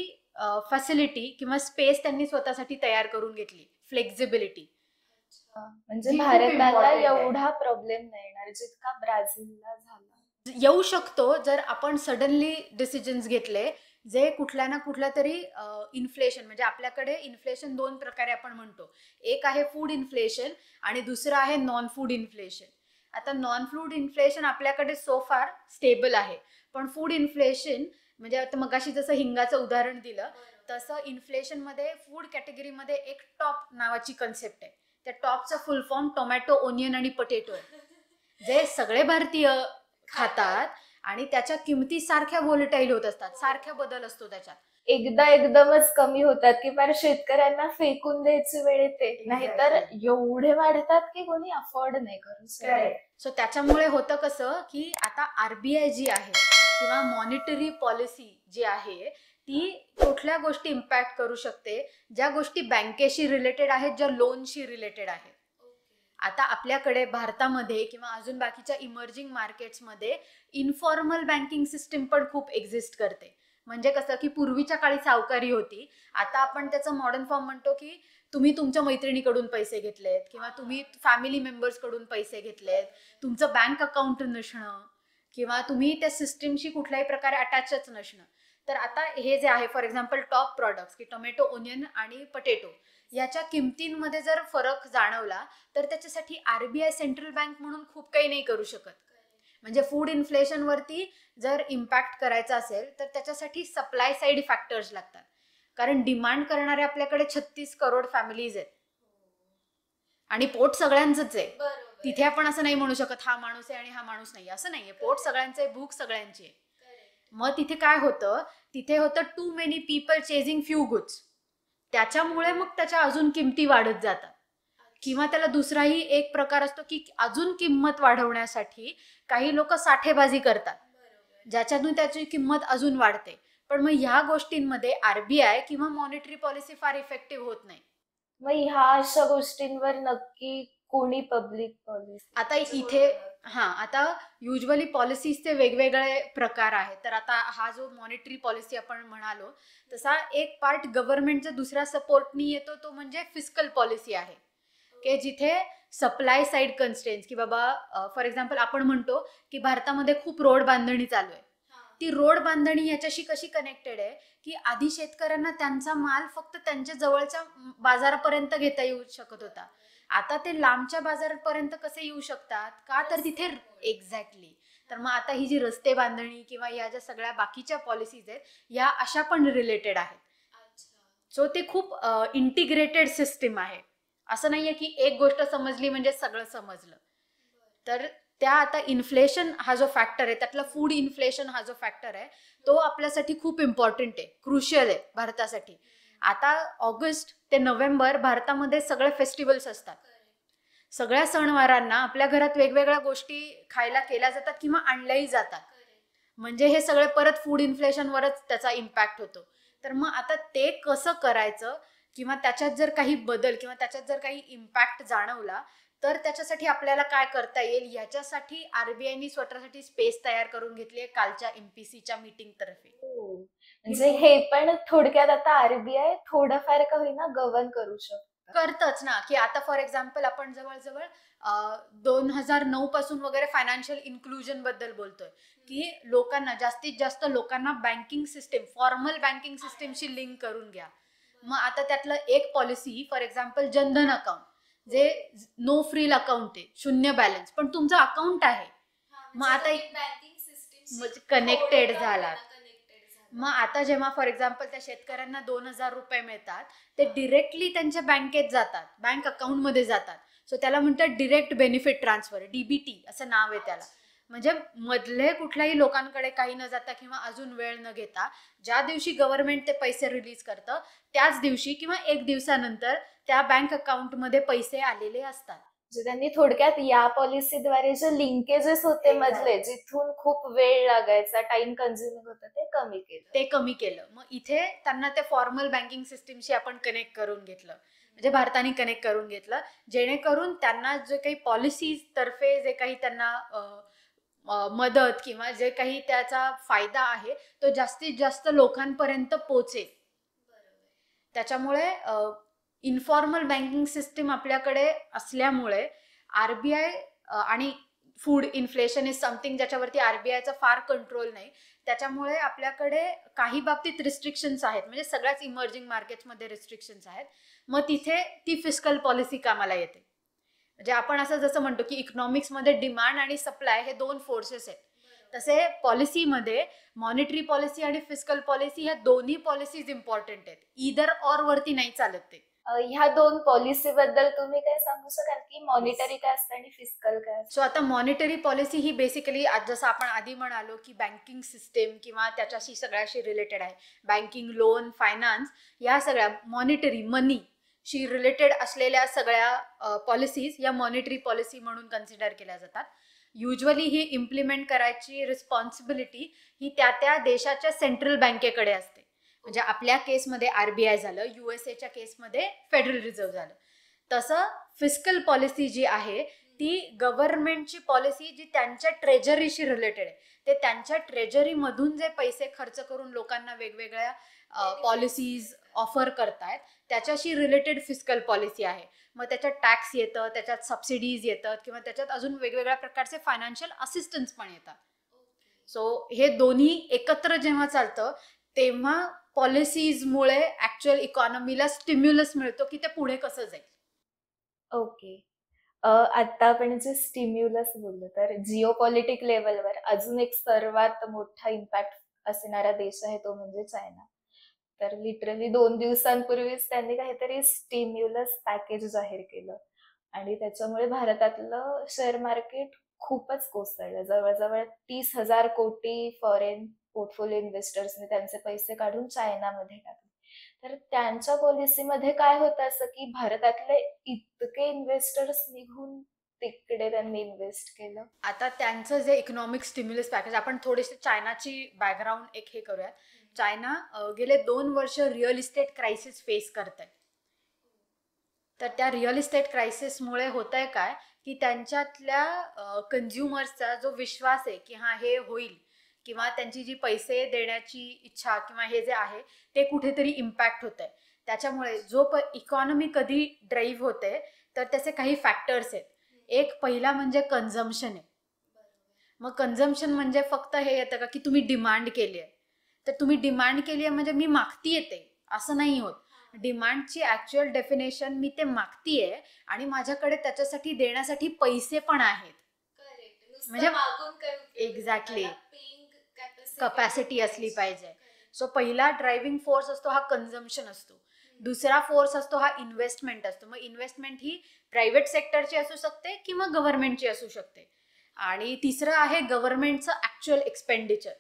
S1: फॅसिलिटी किंवा स्पेस त्यांनी स्वतःसाठी तयार करून घेतली, फ्लेक्झिबिलिटी.
S2: म्हणजे
S1: जी खूप
S2: भारताला
S1: important आहे.
S2: एवढा प्रॉब्लेम नाही येणार जितका ब्राझीलला झाला.
S1: येऊ शकतो जर आपण सडनली डिसिजन्स घेतले जे कुठल्या ना कुठल्या तरी इन्फ्लेशन, म्हणजे आपल्याकडे इन्फ्लेशन दोन प्रकारे आपण म्हणतो, एक आहे फूड इन्फ्लेशन आणि दुसरं आहे नॉन फूड इन्फ्लेशन. आता नॉन फूड इन्फ्लेशन आपल्याकडे सो फार स्टेबल आहे, पण फूड इन्फ्लेशन म्हणजे आता मगाशी जसं हिंगाचं उदाहरण दिलं तसं इन्फ्लेशन मध्ये फूड कॅटेगरीमध्ये एक टॉप नावाची कन्सेप्ट आहे. त्या टॉपचा फुल फॉर्म टोमॅटो, ओनियन आणि पोटॅटो आहे, जे सगळे भारतीय खातात आणि त्याच्या किमती सारख्या व्होलेटाईल होत असतात, सारख्या बदल असतो त्याच्यात.
S2: एकदा एकदमच कमी होतात की फार शेतकऱ्यांना फेकून द्यायची वेळ येते, नाहीतर एवढे वाढतात की कोणी अफोर्ड नाही करू शकत.
S1: सो त्याच्यामुळे होतं कसं की आता आरबीआय जी आहे किंवा मॉनिटरी पॉलिसी जी आहे ती कुठल्या गोष्टी इम्पॅक्ट करू शकते, ज्या गोष्टी बँकेशी रिलेटेड आहेत, ज्या लोनशी रिलेटेड आहेत. आता आपल्याकडे भारतामध्ये किंवा अजून बाकीच्या इमर्जिंग मार्केट्समध्ये इन्फॉर्मल बँकिंग सिस्टीम पण खूप एक्झिस्ट करते. म्हणजे कसं की पूर्वीच्या काळी सावकारी होती, आता आपण त्याचं मॉडर्न फॉर्म म्हणतो की तुम्ही तुमच्या मैत्रिणीकडून पैसे घेतलेत किंवा तुम्ही फॅमिली मेंबर्स कडून पैसे घेतलेत, तुमचं बँक अकाउंट नसणं किंवा तुम्ही त्या सिस्टीमशी कुठल्याही प्रकारे अटॅचच नसणं. तर आता हे जे आहे फॉर एक्झाम्पल टॉप प्रॉडक्ट्स की टोमॅटो, ओनियन आणि पोटॅटो याच्या किमतींमध्ये जर फरक जाणवला तर त्याच्यासाठी आरबीआय सेंट्रल बँक म्हणून खूप काही नाही करू शकत. म्हणजे फूड इन्फ्लेशन वरती जर इम्पॅक्ट करायचा असेल तर त्याच्यासाठी सप्लाय साईड फॅक्टर्स लागतात, कारण डिमांड करणारे आपल्याकडे 36 करोड फॅमिलीज आहेत आणि पोट सगळ्यांचंच आहे. तिथे आपण असं नाही म्हणू शकत हा माणूस आहे आणि हा माणूस नाही, असं नाहीये. पोट सगळ्यांचं आहे, भूक सगळ्यांची आहे. मग तिथे काय होतं, तिथे होतं too many people chasing few goods, त्याच्यामुळे मग त्याच्या अजून किमती वाढत जातात. किंवा त्याला दुसराही एक प्रकार असतो की अजून किंमत वाढवण्यासाठी काही लोक साठेबाजी करतात, ज्याच्यातून त्याची किंमत अजून वाढते. पण मग ह्या गोष्टींमध्ये आरबीआय किंवा मॉनिटरी पॉलिसी फार इफेक्टिव्ह होत नाही.
S2: मग ह्या अशा गोष्टींवर नक्की कोणी पब्लिक पॉलिसी?
S1: आता इथे आता युजली पॉलिसीजचे वेगवेगळे प्रकार आहेत. तर आता हा जो मॉनिटरी पॉलिसी आपण म्हणालो तसा एक पार्ट गव्हर्नमेंटचा दुसऱ्या सपोर्टनी येतो, तो म्हणजे फिस्कल पॉलिसी आहे, की जिथे सप्लाय साईड कन्स्ट्रेन्स की बाबा फॉर एक्झाम्पल आपण म्हणतो की भारतामध्ये खूप रोड बांधणी चालू आहे. ती रोड बांधणी याच्याशी कशी कनेक्टेड आहे की आधी शेतकऱ्यांना त्यांचा माल फक्त त्यांच्या जवळच्या बाजारापर्यंत घेता येऊ शकत होता, आता ते लांबच्या बाजारापर्यंत कसे येऊ शकतात का, तर तिथे एक्झॅक्टली. तर मग आता ही जी रस्ते बांधणी किंवा या ज्या सगळ्या बाकीच्या पॉलिसीज आहेत या अशा पण रिलेटेड आहेत. सो ते खूप इंटिग्रेटेड सिस्टीम आहे, असं नाहीये की एक गोष्ट समजली म्हणजे सगळं समजलं. तर त्या आता इन्फ्लेशन हा जो फॅक्टर आहे, त्यातला फूड इन्फ्लेशन हा जो फॅक्टर आहे तो आपल्यासाठी खूप इम्पॉर्टंट आहे, क्रुशियल आहे भारतासाठी. आता ऑगस्ट ते नोव्हेंबर भारतामध्ये सगळे फेस्टिवल्स असतात, सगळ्या सणवारांना आपल्या घरात वेगवेगळ्या गोष्टी खायला केल्या जातात किंवा आणल्याही जातात. म्हणजे हे सगळे परत फूड इन्फ्लेशनवरच त्याचा इम्पॅक्ट होतो. तर मग आता ते कसं करायचं किंवा त्याच्यात जर काही बदल किंवा त्याच्यात जर काही इम्पॅक्ट जाणवला तर त्याच्यासाठी आपल्याला काय करता येईल, याच्यासाठी आरबीआयनी स्वतःसाठी स्पेस तयार करून घेतली आहे कालच्या एमपीसीच्या मीटिंग तर्फे.
S2: म्हणजे हे पण थोडक्यात आता आरबीआय थोडंफार का होईना गव्हर्न करू शकतं.
S1: करतच ना, की आता फॉर एक्झाम्पल आपण जवळजवळ 2009 पासून वगैरे फायनान्शियल इन्क्लुजन बद्दल बोलतोय, की लोकांना जास्तीत जास्त लोकांना बँकिंग सिस्टीम, फॉर्मल बँकिंग सिस्टीमशी लिंक करून घ्या. मग आता त्यातलं एक policy for example Jan Dhan account, जे नो फ्रील अकाउंट आहे, शून्य बॅलन्स, पण तुमचं अकाउंट आहे. मग आता कनेक्टेड झाला. मग आता जेव्हा फॉर एक्झाम्पल त्या शेतकऱ्यांना 2,000 रुपये मिळतात, ते डिरेक्टली त्यांच्या बँकेत जातात, बँक अकाउंटमध्ये जातात. सो त्याला म्हणतात डिरेक्ट बेनिफिट ट्रान्सफर, डीबीटी असं नाव आहे त्याला. म्हणजे मधले कुठल्याही लोकांकडे काही न जाता किंवा अजून वेळ न घेता ज्या दिवशी गव्हर्नमेंट ते पैसे रिलीज करतं त्याच दिवशी किंवा एक दिवसानंतर त्या बँक अकाउंटमध्ये पैसे आलेले असतात.
S2: म्हणजे त्यांनी थोडक्यात या पॉलिसीद्वारे जे लिंकेजेस होते मधले, जिथून खूप वेळ लागायचा, टाइम कन्झ्युमिंग होतं, ते कमी केलं.
S1: मग इथे त्यांना ते फॉर्मल बँकिंग सिस्टीमशी आपण कनेक्ट करून घेतलं, म्हणजे भारताने कनेक्ट करून घेतलं, जेणेकरून त्यांना जे काही पॉलिसीज तर्फे जे काही त्यांना मदत किंवा जे काही त्याचा फायदा आहे तो जास्तीत जास्त लोकांपर्यंत पोहोचेल. त्याच्यामुळे इन्फॉर्मल बँकिंग सिस्टीम आपल्याकडे असल्यामुळे आरबीआय आणि फूड इन्फ्लेशन इज समथिंग ज्याच्यावरती आरबीआयचा फार कंट्रोल नाही, त्याच्यामुळे आपल्याकडे काही बाबतीत रिस्ट्रिक्शन्स आहेत, म्हणजे सगळ्याच इमर्जिंग मार्केट्समध्ये रिस्ट्रिक्शन्स आहेत. मग तिथे ती फिस्कल पॉलिसी कामाला येते. म्हणजे आपण असं जसं म्हणतो की इकॉनॉमिक्समध्ये डिमांड आणि सप्लाय हे दोन फोर्सेस आहेत, तसे पॉलिसीमध्ये मॉनिटरी पॉलिसी आणि फिस्कल पॉलिसी ह्या दोन्ही पॉलिसीज इम्पॉर्टंट आहेत. ईदर ऑर वरती नाही चालत ते.
S2: ह्या दोन पॉलिसी बद्दल तुम्ही काय सांगू शकाल की मॉनिटरी काय असतं आणि फिस्कल काय असतं?
S1: सो आता मॉनिटरी पॉलिसी ही बेसिकली जसं आपण आधी म्हणालो की बँकिंग सिस्टीम किंवा त्याच्याशी सगळ्याशी रिलेटेड आहे. बँकिंग, लोन, फायनान्स या सगळ्या मॉनिटरी मनी शी रिलेटेड असलेल्या सगळ्या पॉलिसीज या मॉनिटरी पॉलिसी म्हणून कन्सिडर केल्या जातात. युजली ही इम्प्लिमेंट करायची रिस्पॉन्सिबिलिटी ही त्या देशाच्या सेंट्रल बँकेकडे असते. म्हणजे आपल्या केसमध्ये आरबीआय झालं, युएसएच्या केसमध्ये फेडरल रिझर्व्ह झालं. तसं फिस्कल पॉलिसी जी आहे ती गव्हर्नमेंटची पॉलिसी जी त्यांच्या ट्रेजरीशी रिलेटेड आहे. ते त्यांच्या ट्रेजरीमधून जे पैसे खर्च करून लोकांना वेगवेगळ्या पॉलिसीज ऑफर करतायत त्याच्याशी रिलेटेड फिस्कल पॉलिसी आहे. मग त्याच्यात टॅक्स येतं, त्याच्यात सबसिडीज येतात किंवा त्याच्यात अजून वेगवेगळ्या प्रकारचे फायनान्शियल असिस्टन्स पण येतात. सो हे दोन्ही एकत्र जेव्हा चालतं तेव्हा पॉलिसीजमुळे ऍक्च्युअल इकॉनॉमीला स्टिम्युलस मिळतो की ते पुढे कसं जाईल.
S2: ओके. आता आपण जे स्टिम्युलस बोललो तर जिओपॉलिटिक लेवलवर अजून एक सर्वात मोठा इम्पॅक्ट असणारा देश आहे तो म्हणजे चायना. तर लिटरली 2 दिवसांपूर्वीच त्यांनी काहीतरी स्टिम्युलस पॅकेज जाहीर केलं आणि त्याच्यामुळे भारतातलं शेअर मार्केट खूपच कोसळलं. जवळजवळ 30,000 कोटी फॉरेन पोर्टफोलिओ इन्व्हेस्टर्सने त्यांचे पैसे काढून चायनामध्ये टाकले. तर त्यांच्या पॉलिसीमध्ये काय होतं असं की भारतातले इतके इन्व्हेस्टर्स निघून तिकडे त्यांनी इन्व्हेस्ट केलं.
S1: आता त्यांचं जे इकॉनॉमिक स्टिम्युलस पॅकेज, आपण थोडीशी चायनाची बॅकग्राऊंड एक हे करूयात. चायना गेले 2 वर्ष रिअल इस्टेट क्रायसिस फेस करत आहे. तर त्या रिअल इस्टेट क्रायसिसमुळे होत आहे काय की त्यांच्यातल्या कन्झ्युमर्सचा जो विश्वास आहे की हा हे होईल किंवा त्यांची जी पैसे देण्याची इच्छा किंवा हे जे आहे ते कुठेतरी इम्पॅक्ट होत आहे. त्याच्यामुळे जो इकॉनॉमी कधी ड्राईव्ह होते तर त्याचे काही फॅक्टर्स आहेत. एक पहिला म्हणजे कन्झम्पशन आहे. मग कन्झम्पशन म्हणजे फक्त हे येतं का की तुम्ही डिमांड केली आहे, तर तुम्ही डिमांड केली आहे म्हणजे मी मागती येते असं नाही होत. डिमांडची ऍक्च्युअल डेफिनेशन मी ते मागतीये आणि माझ्याकडे त्याच्यासाठी देण्यासाठी पैसे पण आहेत. म्हणजे एक्झॅक्टली कपॅसिटी असली पाहिजे. सो पहिला ड्रायव्हिंग फोर्स असतो हा कन्झम्पशन असतो. दुसरा फोर्स असतो हा इन्व्हेस्टमेंट असतो. मग इन्व्हेस्टमेंट ही प्रायव्हेट सेक्टरची असू शकते किंवा गव्हर्नमेंटची असू शकते. आणि तिसरं आहे गव्हर्नमेंटचं ऍक्च्युअल एक्सपेंडिचर,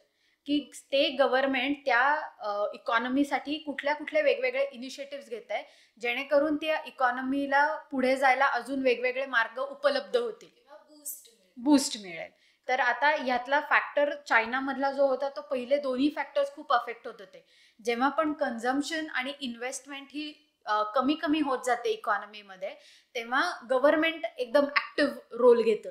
S1: की ते गव्हर्नमेंट त्या इकॉनॉमीसाठी कुठल्या वेगवेगळे इनिशिएटिव्ह घेत आहे जेणेकरून त्या इकॉनॉमीला पुढे जायला अजून वेगवेगळे मार्ग उपलब्ध होतील, बूस्ट मिळेल. तर आता ह्यातला फॅक्टर चायनामधला जो होता तो पहिले दोन्ही फॅक्टर्स खूप अफेक्ट होत होते. जेव्हा पण कन्झम्पशन आणि इन्व्हेस्टमेंट ही कमी कमी होत जाते इकॉनॉमीमध्ये तेव्हा गव्हर्नमेंट एकदम ऍक्टिव्ह रोल घेतं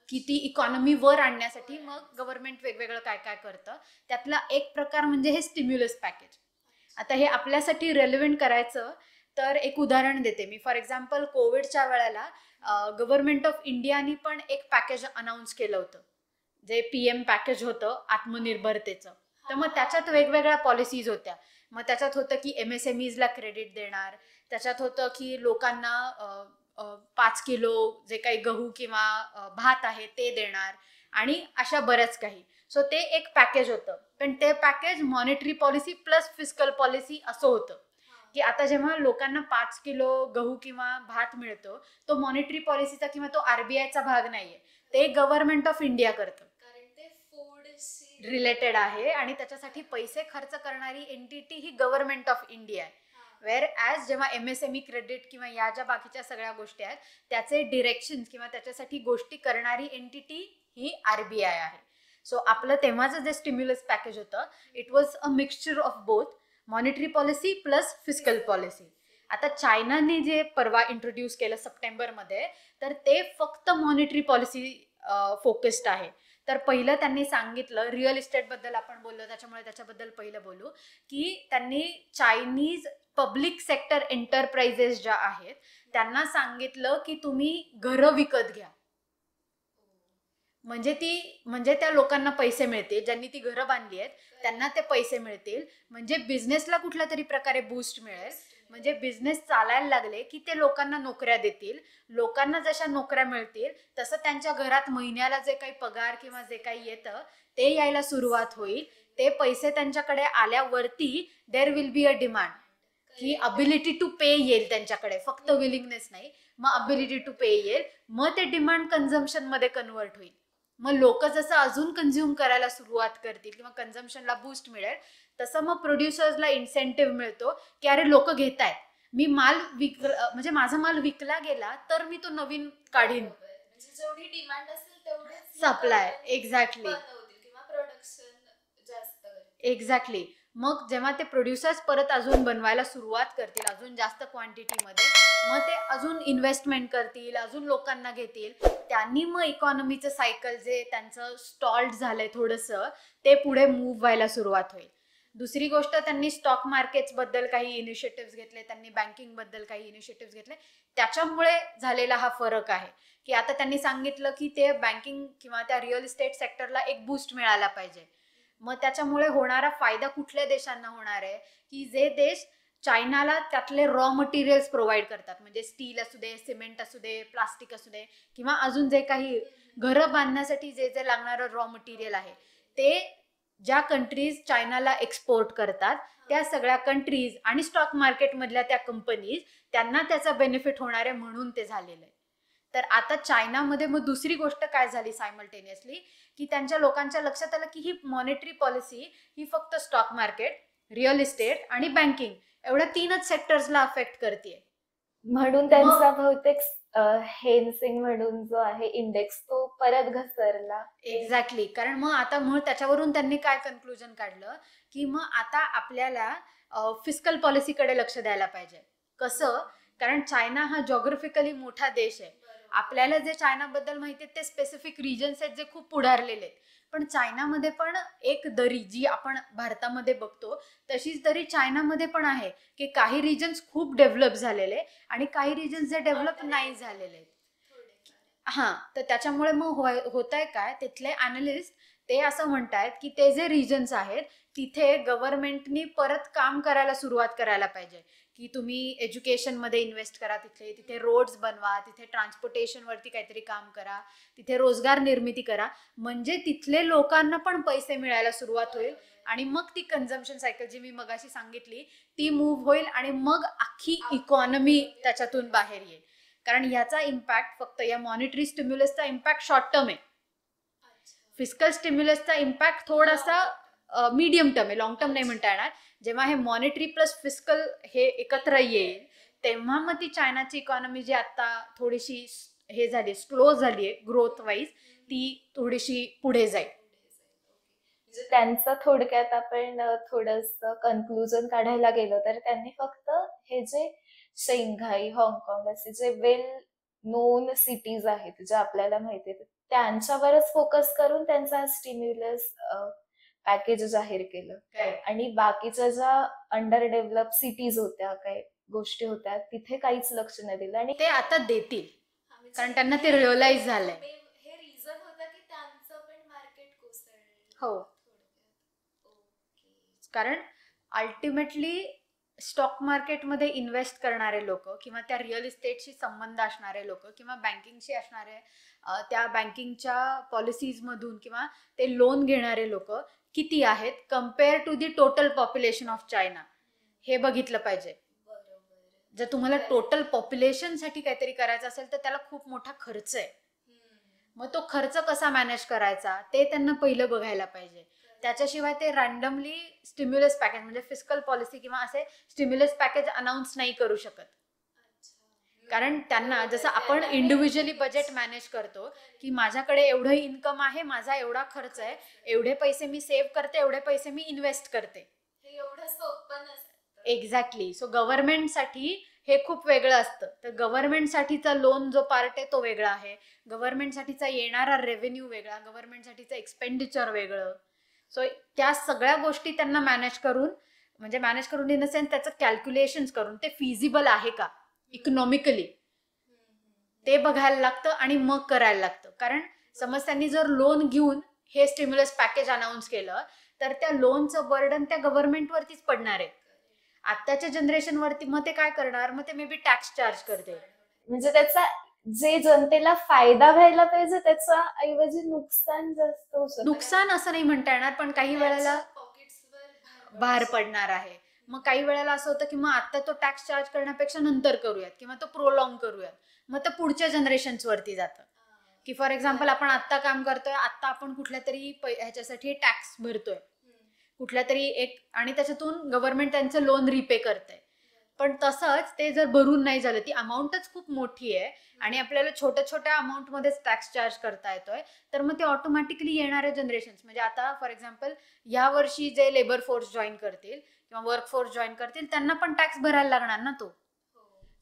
S1: की ती इकॉनॉमी वर आणण्यासाठी. मग गव्हर्नमेंट वेगवेगळं काय काय करतं. त्यातला एक प्रकार म्हणजे हे स्टिम्युलस पॅकेज. आता हे आपल्यासाठी रेलेव्हंट करायचं तर एक उदाहरण देते मी. फॉर एक्झाम्पल कोविडच्या वेळेला गव्हर्नमेंट ऑफ इंडियानी पण एक पॅकेज अनाऊन्स केलं होतं, जे PM पॅकेज होतं आत्मनिर्भरतेचं. तर मग त्याच्यात वेगवेगळ्या पॉलिसीज होत्या. मग त्याच्यात होतं की MSMEजला क्रेडिट देणार, त्याच्यात होतं की लोकांना 5 किलो जे काही गहू किंवा भात आहे ते देणार, आणि अशा बऱ्याच काही. सो ते एक पॅकेज होतं. पण ते package monetary policy plus fiscal policy असं होतं की आता जेव्हा लोकांना 5 किलो गहू किंवा भात मिळतो, तो मॉनिटरी पॉलिसीचा किंवा तो RBIचा भाग नाहीये, ते गव्हर्नमेंट ऑफ इंडिया करतं, रिलेटेड आहे, आणि त्याच्यासाठी पैसे खर्च करणारी entity he government of India आहे. वेअर ॲज जेव्हा MSME क्रेडिट किंवा या ज्या बाकीच्या सगळ्या गोष्टी आहेत त्याचे डिरेक्शन किंवा त्याच्यासाठी गोष्टी करणारी एंटिटी ही RBI आहे. सो आपलं तेव्हाचं जे स्टिम्युलस पॅकेज होतं, it was a mixture of both monetary policy plus fiscal policy. आता चायनाने जे परवा इंट्रोड्यूस केलं सप्टेंबरमध्ये, तर ते फक्त मॉनिटरी पॉलिसी फोकस्ड आहे. तर पहिलं त्यांनी सांगितलं, रिअल इस्टेटबद्दल आपण बोललो त्याच्यामुळे त्याच्याबद्दल पहिलं बोलू, की त्यांनी चायनीज पब्लिक सेक्टर एंटरप्राइजेस ज्या आहेत त्यांना सांगितलं की तुम्ही घरं विकत घ्या, म्हणजे त्या लोकांना पैसे मिळतील, ज्यांनी ती घरं बांधली आहेत त्यांना ते पैसे मिळतील, म्हणजे बिझनेसला कुठल्या तरी प्रकारे बूस्ट मिळेल, म्हणजे बिझनेस चालायला लागले की ते लोकांना नोकऱ्या देतील, लोकांना जशा नोकऱ्या मिळतील तसं त्यांच्या घरात महिन्याला जे काही पगार किंवा जे काही येतं ते यायला सुरुवात होईल. ते पैसे त्यांच्याकडे आल्यावरती there will be a demand, की अबिलिटी टू पे येईल त्यांच्याकडे, फक्त विलिंगनेस नाही, मग अबिलिटी टू पे येईल, मग ते डिमांड कन्झम्पशन मध्ये कन्वर्ट होईल. मग लोक जसं अजून कन्झ्युम करायला सुरुवात करतील किंवा कन्झम्पशनला बूस्ट मिळेल, तसं मग प्रोड्युसर्सला इन्सेंटिव्ह मिळतो की अरे लोक घेत आहेत, मी माल म्हणजे माझा माल विकला गेला तर मी तो नवीन काढीन,
S2: जेवढी डिमांड असेल तेवढेच
S1: सप्लाय. एक्झॅक्टली
S2: किंवा प्रोडक्शन जास्त.
S1: एक्झॅक्टली. मग जेव्हा ते प्रोड्युसर्स परत अजून बनवायला सुरुवात करतील अजून जास्त क्वांटिटीमध्ये, मग ते अजून इन्व्हेस्टमेंट करतील, अजून लोकांना घेतील, त्यांनी मग इकॉनॉमीचं सायकल जे त्यांचं स्टॉल्ड झालंय थोडंसं, ते पुढे मूव्ह व्हायला सुरुवात होईल. दुसरी गोष्ट, त्यांनी स्टॉक मार्केट्सबद्दल काही इनिशिएटिव्ह घेतले, त्यांनी बँकिंगबद्दल काही इनिशिएटिव्ह घेतले, त्याच्यामुळे झालेला हा फरक आहे की आता त्यांनी सांगितलं की ते बँकिंग किंवा त्या रिअल इस्टेट सेक्टरला एक बूस्ट मिळाला पाहिजे. मग त्याच्यामुळे होणारा फायदा कुठल्या देशांना होणार आहे, की जे देश चायनाला त्यातले रॉ मटेरियल्स प्रोव्हाइड करतात, म्हणजे स्टील असू दे, सिमेंट असू दे, प्लास्टिक असू दे, किंवा अजून जे काही घरं बांधण्यासाठी जे जे लागणारं रॉ मटेरियल आहे, ते ज्या कंट्रीज चायनाला एक्सपोर्ट करतात त्या सगळ्या कंट्रीज आणि स्टॉक मार्केटमधल्या त्या कंपनीज, त्यांना त्याचा बेनिफिट होणार आहे, म्हणून ते झालेलं आहे. तर आता चायनामध्ये मग दुसरी गोष्ट काय झाली सायमल्टेनियसली, की त्यांच्या लोकांच्या लक्षात आलं की ही मॉनिटरी पॉलिसी ही फक्त स्टॉक मार्केट, रिअल इस्टेट आणि बँकिंग एवढ्या 3च सेक्टर्सला अफेक्ट करते,
S2: म्हणून त्यांचा बहुतेक हेनसिंग म्हणून जो आहे इंडेक्स तो परत घसरला.
S1: एक्झॅक्टली. कारण मग त्याच्यावरून त्यांनी काय कन्क्लुजन काढलं, की मग आता आपल्याला फिस्कल पॉलिसीकडे लक्ष द्यायला पाहिजे. कसं, कारण चायना हा जॉग्राफिकली मोठा देश आहे. आपल्याला जे चायनाबद्दल माहिती आहे ते स्पेसिफिक रिजन्स आहेत जे खूप पुढारलेले आहेत, पण चायनामध्ये पण एक दरी जी आपण भारतामध्ये बघतो तशीच दरी चायनामध्ये पण आहे, की काही रिजन्स खूप डेव्हलप झालेले आणि काही रिजन्स जे डेव्हलप नाही झालेले. हा, तर त्याच्यामुळे मग होत आहे काय, तिथले अनालिस्ट ते असं म्हणतायत की ते जे रिजन्स आहेत तिथे गव्हर्नमेंटनी परत काम करायला सुरुवात करायला पाहिजे, की तुम्ही एज्युकेशनमध्ये इन्व्हेस्ट करा, तिथे रोड्स बनवा, तिथे ट्रान्सपोर्टेशनवरती काहीतरी काम करा, तिथे रोजगार निर्मिती करा, म्हणजे तिथले लोकांना पण पैसे मिळायला सुरुवात होईल आणि मग ती कन्झम्पशन सायकल जी मी मगाशी सांगितली ती मूव्ह होईल आणि मग अख्खी इकॉनॉमी त्याच्यातून बाहेर येईल. कारण याचा इम्पॅक्ट फक्त या मॉनिटरी स्टिम्युलसचा इम्पॅक्ट शॉर्ट टर्म आहे, फिस्कल स्टिम्युलसचा इम्पॅक्ट थोडासा मीडियम टर्म आहे, लॉंग टर्म नाही म्हणता येणार. जेव्हा हे मॉनिटरी प्लस फिस्कल हे एकत्र येईल तेव्हा मग ती चायनाची इकॉनॉमी जी आता थोडीशी हे झाली, स्लो झाली आहे ग्रोथ वाईज, ती थोडीशी पुढे जाईल.
S2: त्यांचं थोडक्यात आपण थोडंसं कन्क्लुजन काढायला गेलो तर त्यांनी फक्त हे जे शेंघाई, हाँगकाँग असे जे वेल नोन सिटीज आहेत जे आपल्याला माहिती आहेत त्यांच्यावरच फोकस करून त्यांचा स्टिम्युलस पॅकेज जाहीर केलं. आणि बाकीच्या ज्या अंडर डेव्हलप सिटीज होत्या, काय गोष्टी होत्या तिथे काहीच लक्ष नाही दिलं. आणि
S1: ते आता देतील, कारण त्यांना ते रिअलाइज झालंय.
S2: हे रिझन होतं की त्यांचं पण मार्केट कोसळलं.
S1: हो.
S2: ओके.
S1: कारण अल्टिमेटली स्टॉक मार्केटमध्ये इन्व्हेस्ट करणारे लोक किंवा त्या रिअल इस्टेटशी संबंध असणारे लोक किंवा बँकिंगशी असणारे त्या बँकिंगच्या पॉलिसीजमधून किंवा ते लोन घेणारे लोक किती आहेत compare to the total population of China, हे बघितलं पाहिजे. जर तुम्हाला टोटल पॉप्युलेशनसाठी काहीतरी करायचं असेल तर त्याला खूप मोठा खर्च आहे. मग तो खर्च कसा मॅनेज करायचा ते त्यांना पहिलं बघायला पाहिजे. त्याच्याशिवाय ते रॅन्डमली स्टिम्युलस पॅकेज म्हणजे फिस्कल पॉलिसी किंवा असे स्टिम्युलस पॅकेज अनाऊन्स नाही करू शकत. कारण त्यांना जसं आपण इंडिव्हिज्युअली बजेट मॅनेज करतो की माझ्याकडे एवढं इन्कम आहे, माझा एवढा खर्च आहे, एवढे पैसे मी सेव्ह करते, एवढे पैसे मी इन्व्हेस्ट करते.
S2: हे एवढं सोपं नसतं.
S1: एक्झॅक्टली. सो गव्हर्नमेंटसाठी हे खूप वेगळं असतं. तर गव्हर्नमेंटसाठीचा लोन जो पार्ट आहे तो वेगळा आहे, गव्हर्नमेंटसाठीचा येणारा रेव्हेन्यू वेगळा, गव्हर्नमेंटसाठीचं एक्सपेंडिचर वेगळं. सो त्या सगळ्या गोष्टी त्यांना मॅनेज करून इन द सेन्स त्याचं कॅल्क्युलेशन्स करून ते फिजिबल आहे का इकॉनॉमिकली ते बघायला लागतं आणि मग करायला लागतं. कारण समज त्यांनी जर लोन घेऊन हे स्टिम्युलस पॅकेज अनाऊन्स केलं तर त्या लोनचं बर्डन त्या गव्हर्नमेंटवरतीच पडणार आहे. आत्ताच्या जनरेशनवरती मग ते काय करणार, मग ते मे बी टॅक्स चार्ज करते.
S2: म्हणजे त्याचा जे जनतेला फायदा व्हायला पाहिजे त्याचा ऐवजी नुकसान जास्त होऊ शकतं.
S1: नुकसान असं नाही म्हणता येणार, पण काही वेळेला भार पडणार आहे. मग काही वेळेला असं होतं की मग आता तो टॅक्स चार्ज करण्यापेक्षा नंतर करूयात किंवा तो प्रोलॉंग करूयात, मग तो पुढच्या जनरेशन्स वरती जातं. की फॉर एक्झाम्पल आपण आत्ता काम करतोय, आत्ता आपण कुठल्या तरी ह्याच्यासाठी टॅक्स भरतोय कुठल्या तरी एक, आणि त्याच्यातून गव्हर्नमेंट त्यांचं लोन रिपे करतंय. पण तसंच ते जर भरून नाही झालं, ती अमाऊंटच खूप मोठी आहे आणि आपल्याला छोट्या छोट्या अमाऊंटमध्येच टॅक्स चार्ज करता येतोय, तर मग ते ऑटोमॅटिकली येणारे जनरेशन्स म्हणजे आता फॉर एक्झाम्पल या वर्षी जे लेबर फोर्स जॉईन करतील किंवा वर्क फोर्स जॉईन करतील त्यांना पण टॅक्स भरायला लागणार ना तो.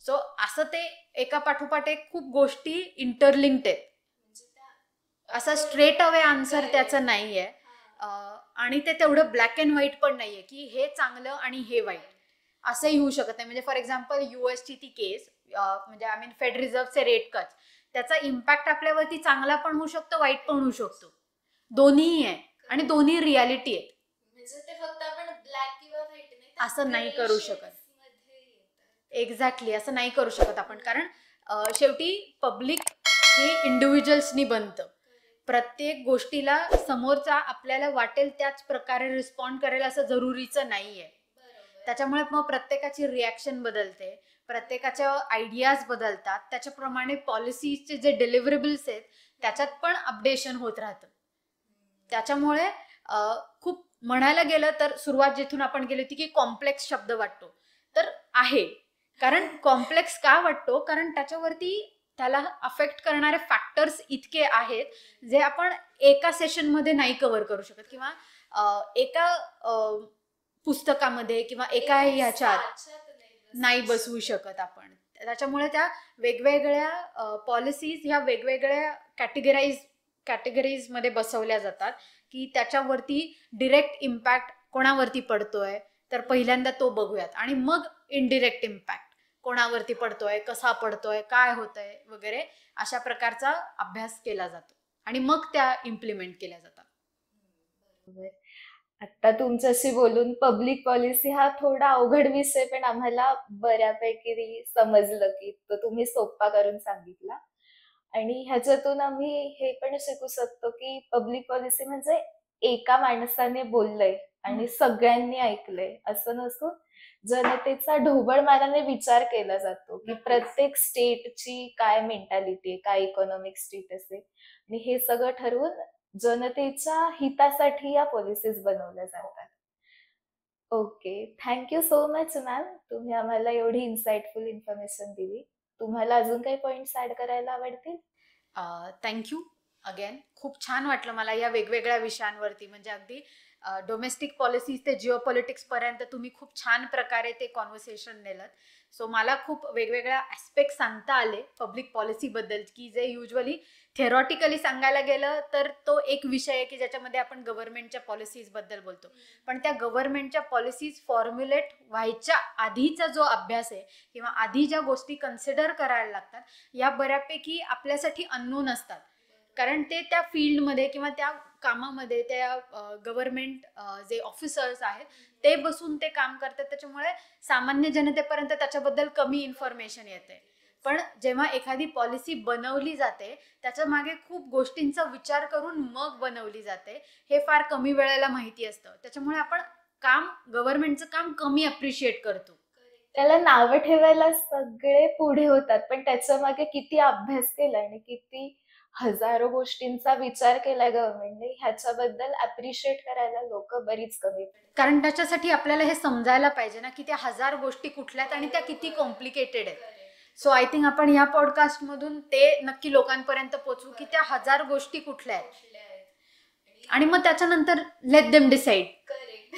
S1: सो असं ते एका पाठोपाठ एक खूप गोष्टी इंटरलिंक्ड आहेत. असं स्ट्रेट अवे आन्सर त्याचं नाहीये. आणि ते तेवढं ब्लॅक अँड व्हाईट पण नाहीये की हे चांगलं आणि हे वाईट असंही होऊ शकत नाही. म्हणजे फॉर एक्झाम्पल युएसची ती केस म्हणजे आय मीन फेड रिझर्व्हचे रेट कट, त्याचा इम्पॅक्ट आपल्यावरती चांगला पण होऊ शकतो, वाईट पण होऊ शकतो. दोन्हीही आहे आणि दोन्ही रियालिटी आहे.
S2: म्हणजे ते फक्त आपण ब्लॅक किंवा व्हाईट नाही
S1: असं नाही करू शकत. एक्झॅक्टली असं नाही करू शकत आपण, कारण शेवटी पब्लिक हे इंडिव्हिज्युअल्सनी बनतं. प्रत्येक गोष्टीला समोरचा आपल्याला वाटेल त्याच प्रकारे रिस्पॉन्ड करेल असं जरुरीचं नाहीये. त्याच्यामुळे मग प्रत्येकाची रिॲक्शन बदलते, प्रत्येकाच्या आयडियाज बदलतात, त्याच्याप्रमाणे पॉलिसीचे जे डिलिव्हरेबल्स आहेत त्याच्यात पण अपडेशन होत राहतं. त्याच्यामुळे खूप म्हणायला गेलं तर सुरुवात जिथून आपण केली होती की कॉम्प्लेक्स शब्द वाटतो, तर आहे. कारण कॉम्प्लेक्स का वाटतो, कारण त्याच्यावरती त्याला अफेक्ट करणारे फॅक्टर्स इतके आहेत जे आपण एका सेशनमध्ये नाही कव्हर करू शकत किंवा एका पुस्तकामध्ये किंवा एका ह्याच्यात नाही बसवू शकत आपण. त्याच्यामुळे त्या वेगवेगळ्या पॉलिसीज ह्या वेगवेगळ्या कॅटेगरीज मध्ये बसवल्या जातात की त्याच्यावरती डिरेक्ट इम्पॅक्ट कोणावरती पडतोय, तर पहिल्यांदा तो बघूयात आणि मग इनडिरेक्ट इम्पॅक्ट कोणावरती पडतोय, कसा पडतोय, काय होतंय वगैरे अशा प्रकारचा अभ्यास केला जातो आणि मग त्या इम्प्लिमेंट केल्या जातात.
S2: आता तुमच्याशी बोलून पब्लिक पॉलिसी हा थोडा अवघड विषय पण आम्हाला बऱ्यापैकी समजलं की तो तुम्ही सोपा करून सांगितला. आणि ह्याच्यातून आम्ही हे पण शिकू शकतो की पब्लिक पॉलिसी म्हणजे एका माणसाने बोललंय आणि सगळ्यांनी ऐकलंय असं नसून जनतेचा ढोबळ मानाने विचार केला जातो की प्रत्येक स्टेटची काय मेंटॅलिटी आहे, काय इकॉनॉमिक स्टेटस आहे, आणि हे सगळं ठरवून जनतेच्या हितासाठी या पॉलिसीज बनवल्या जातात. Okay, thank you so much ma'am, तुम्ही आम्हाला एवढी इन्साइटफुल इन्फॉर्मेशन दिली. तुम्हाला अजून काही पॉइंट्स ऍड करायला आवडतील?
S1: थँक्यू. अगेन खूप छान वाटलं मला या वेगवेगळ्या विषयांवरती, म्हणजे अगदी डोमेस्टिक पॉलिसीज ते जिओपॉलिटिक्स पर्यंत तुम्ही खूप छान प्रकारे ते कॉन्व्हर्सेशन नेलं. सो मला खूप वेगवेगळ्या ॲस्पेक्ट सांगता आले पब्लिक पॉलिसीबद्दल, की जे युजली थेरॉटिकली सांगायला गेलं तर तो एक विषय आहे की ज्याच्यामध्ये आपण गव्हर्नमेंटच्या पॉलिसीजबद्दल बोलतो, पण त्या गव्हर्नमेंटच्या पॉलिसीज फॉर्म्युलेट व्हायच्या आधीचा जो अभ्यास आहे किंवा आधी ज्या गोष्टी कन्सिडर करायला लागतात या बऱ्यापैकी आपल्यासाठी अननोन असतात, कारण ते त्या फील्डमध्ये किंवा त्या कामामध्ये त्या गव्हर्नमेंट जे ऑफिसर्स आहेत ते बसून ते काम करतात, त्याच्यामुळे सामान्य जनतेपर्यंत त्याच्याबद्दल कमी इन्फॉर्मेशन येते. पण जेव्हा एखादी पॉलिसी बनवली जाते त्याच्या मागे खूप गोष्टींचा विचार करून मग बनवली जाते, हे फार कमी वेळेला माहिती असतं, त्याच्यामुळे आपण गव्हर्नमेंटचं काम कमी अप्रिशिएट करतो.
S2: त्याला नावं ठेवायला सगळे पुढे होतात, पण त्याच्या मागे किती अभ्यास केलाय आणि किती हजारो गोष्टींचा विचार केलाय गव्हर्नमेंटने ह्याच्याबद्दल अप्रिशिएट करायला लोक बरीच कमी पडतात.
S1: कारण त्याच्यासाठी आपल्याला हे समजायला पाहिजे ना की त्या 1000 गोष्टी कुठल्या आहेत आणि त्या किती कॉम्प्लिकेटेड आहेत. सो आय थिंक आपण या पॉडकास्टमधून ते नक्की लोकांपर्यंत पोहोचू की त्या 1000 गोष्टी कुठल्या आहेत आणि मग त्याच्यानंतर लेट देम डिसाइड.
S2: करेक्ट.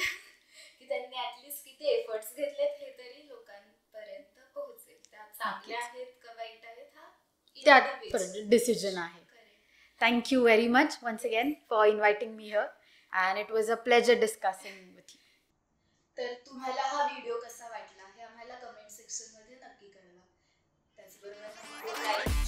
S2: की त्यांनी ऍटलीस्ट किती एफर्ट्स घेतलेत हे तरी लोकांपर्यंत पोहोचेल. त्या चांगल्या आहेत का वाईट आहेत हा
S1: त्यात डिसिजन आहे. Thank you very much once again for inviting me here, and it was a pleasure discussing with you.
S2: तर तुम्हाला हा व्हिडिओ कसा वाटला हे आम्हाला कमेंट सेक्शन मध्ये नक्की कळवा. त्याचबरोबर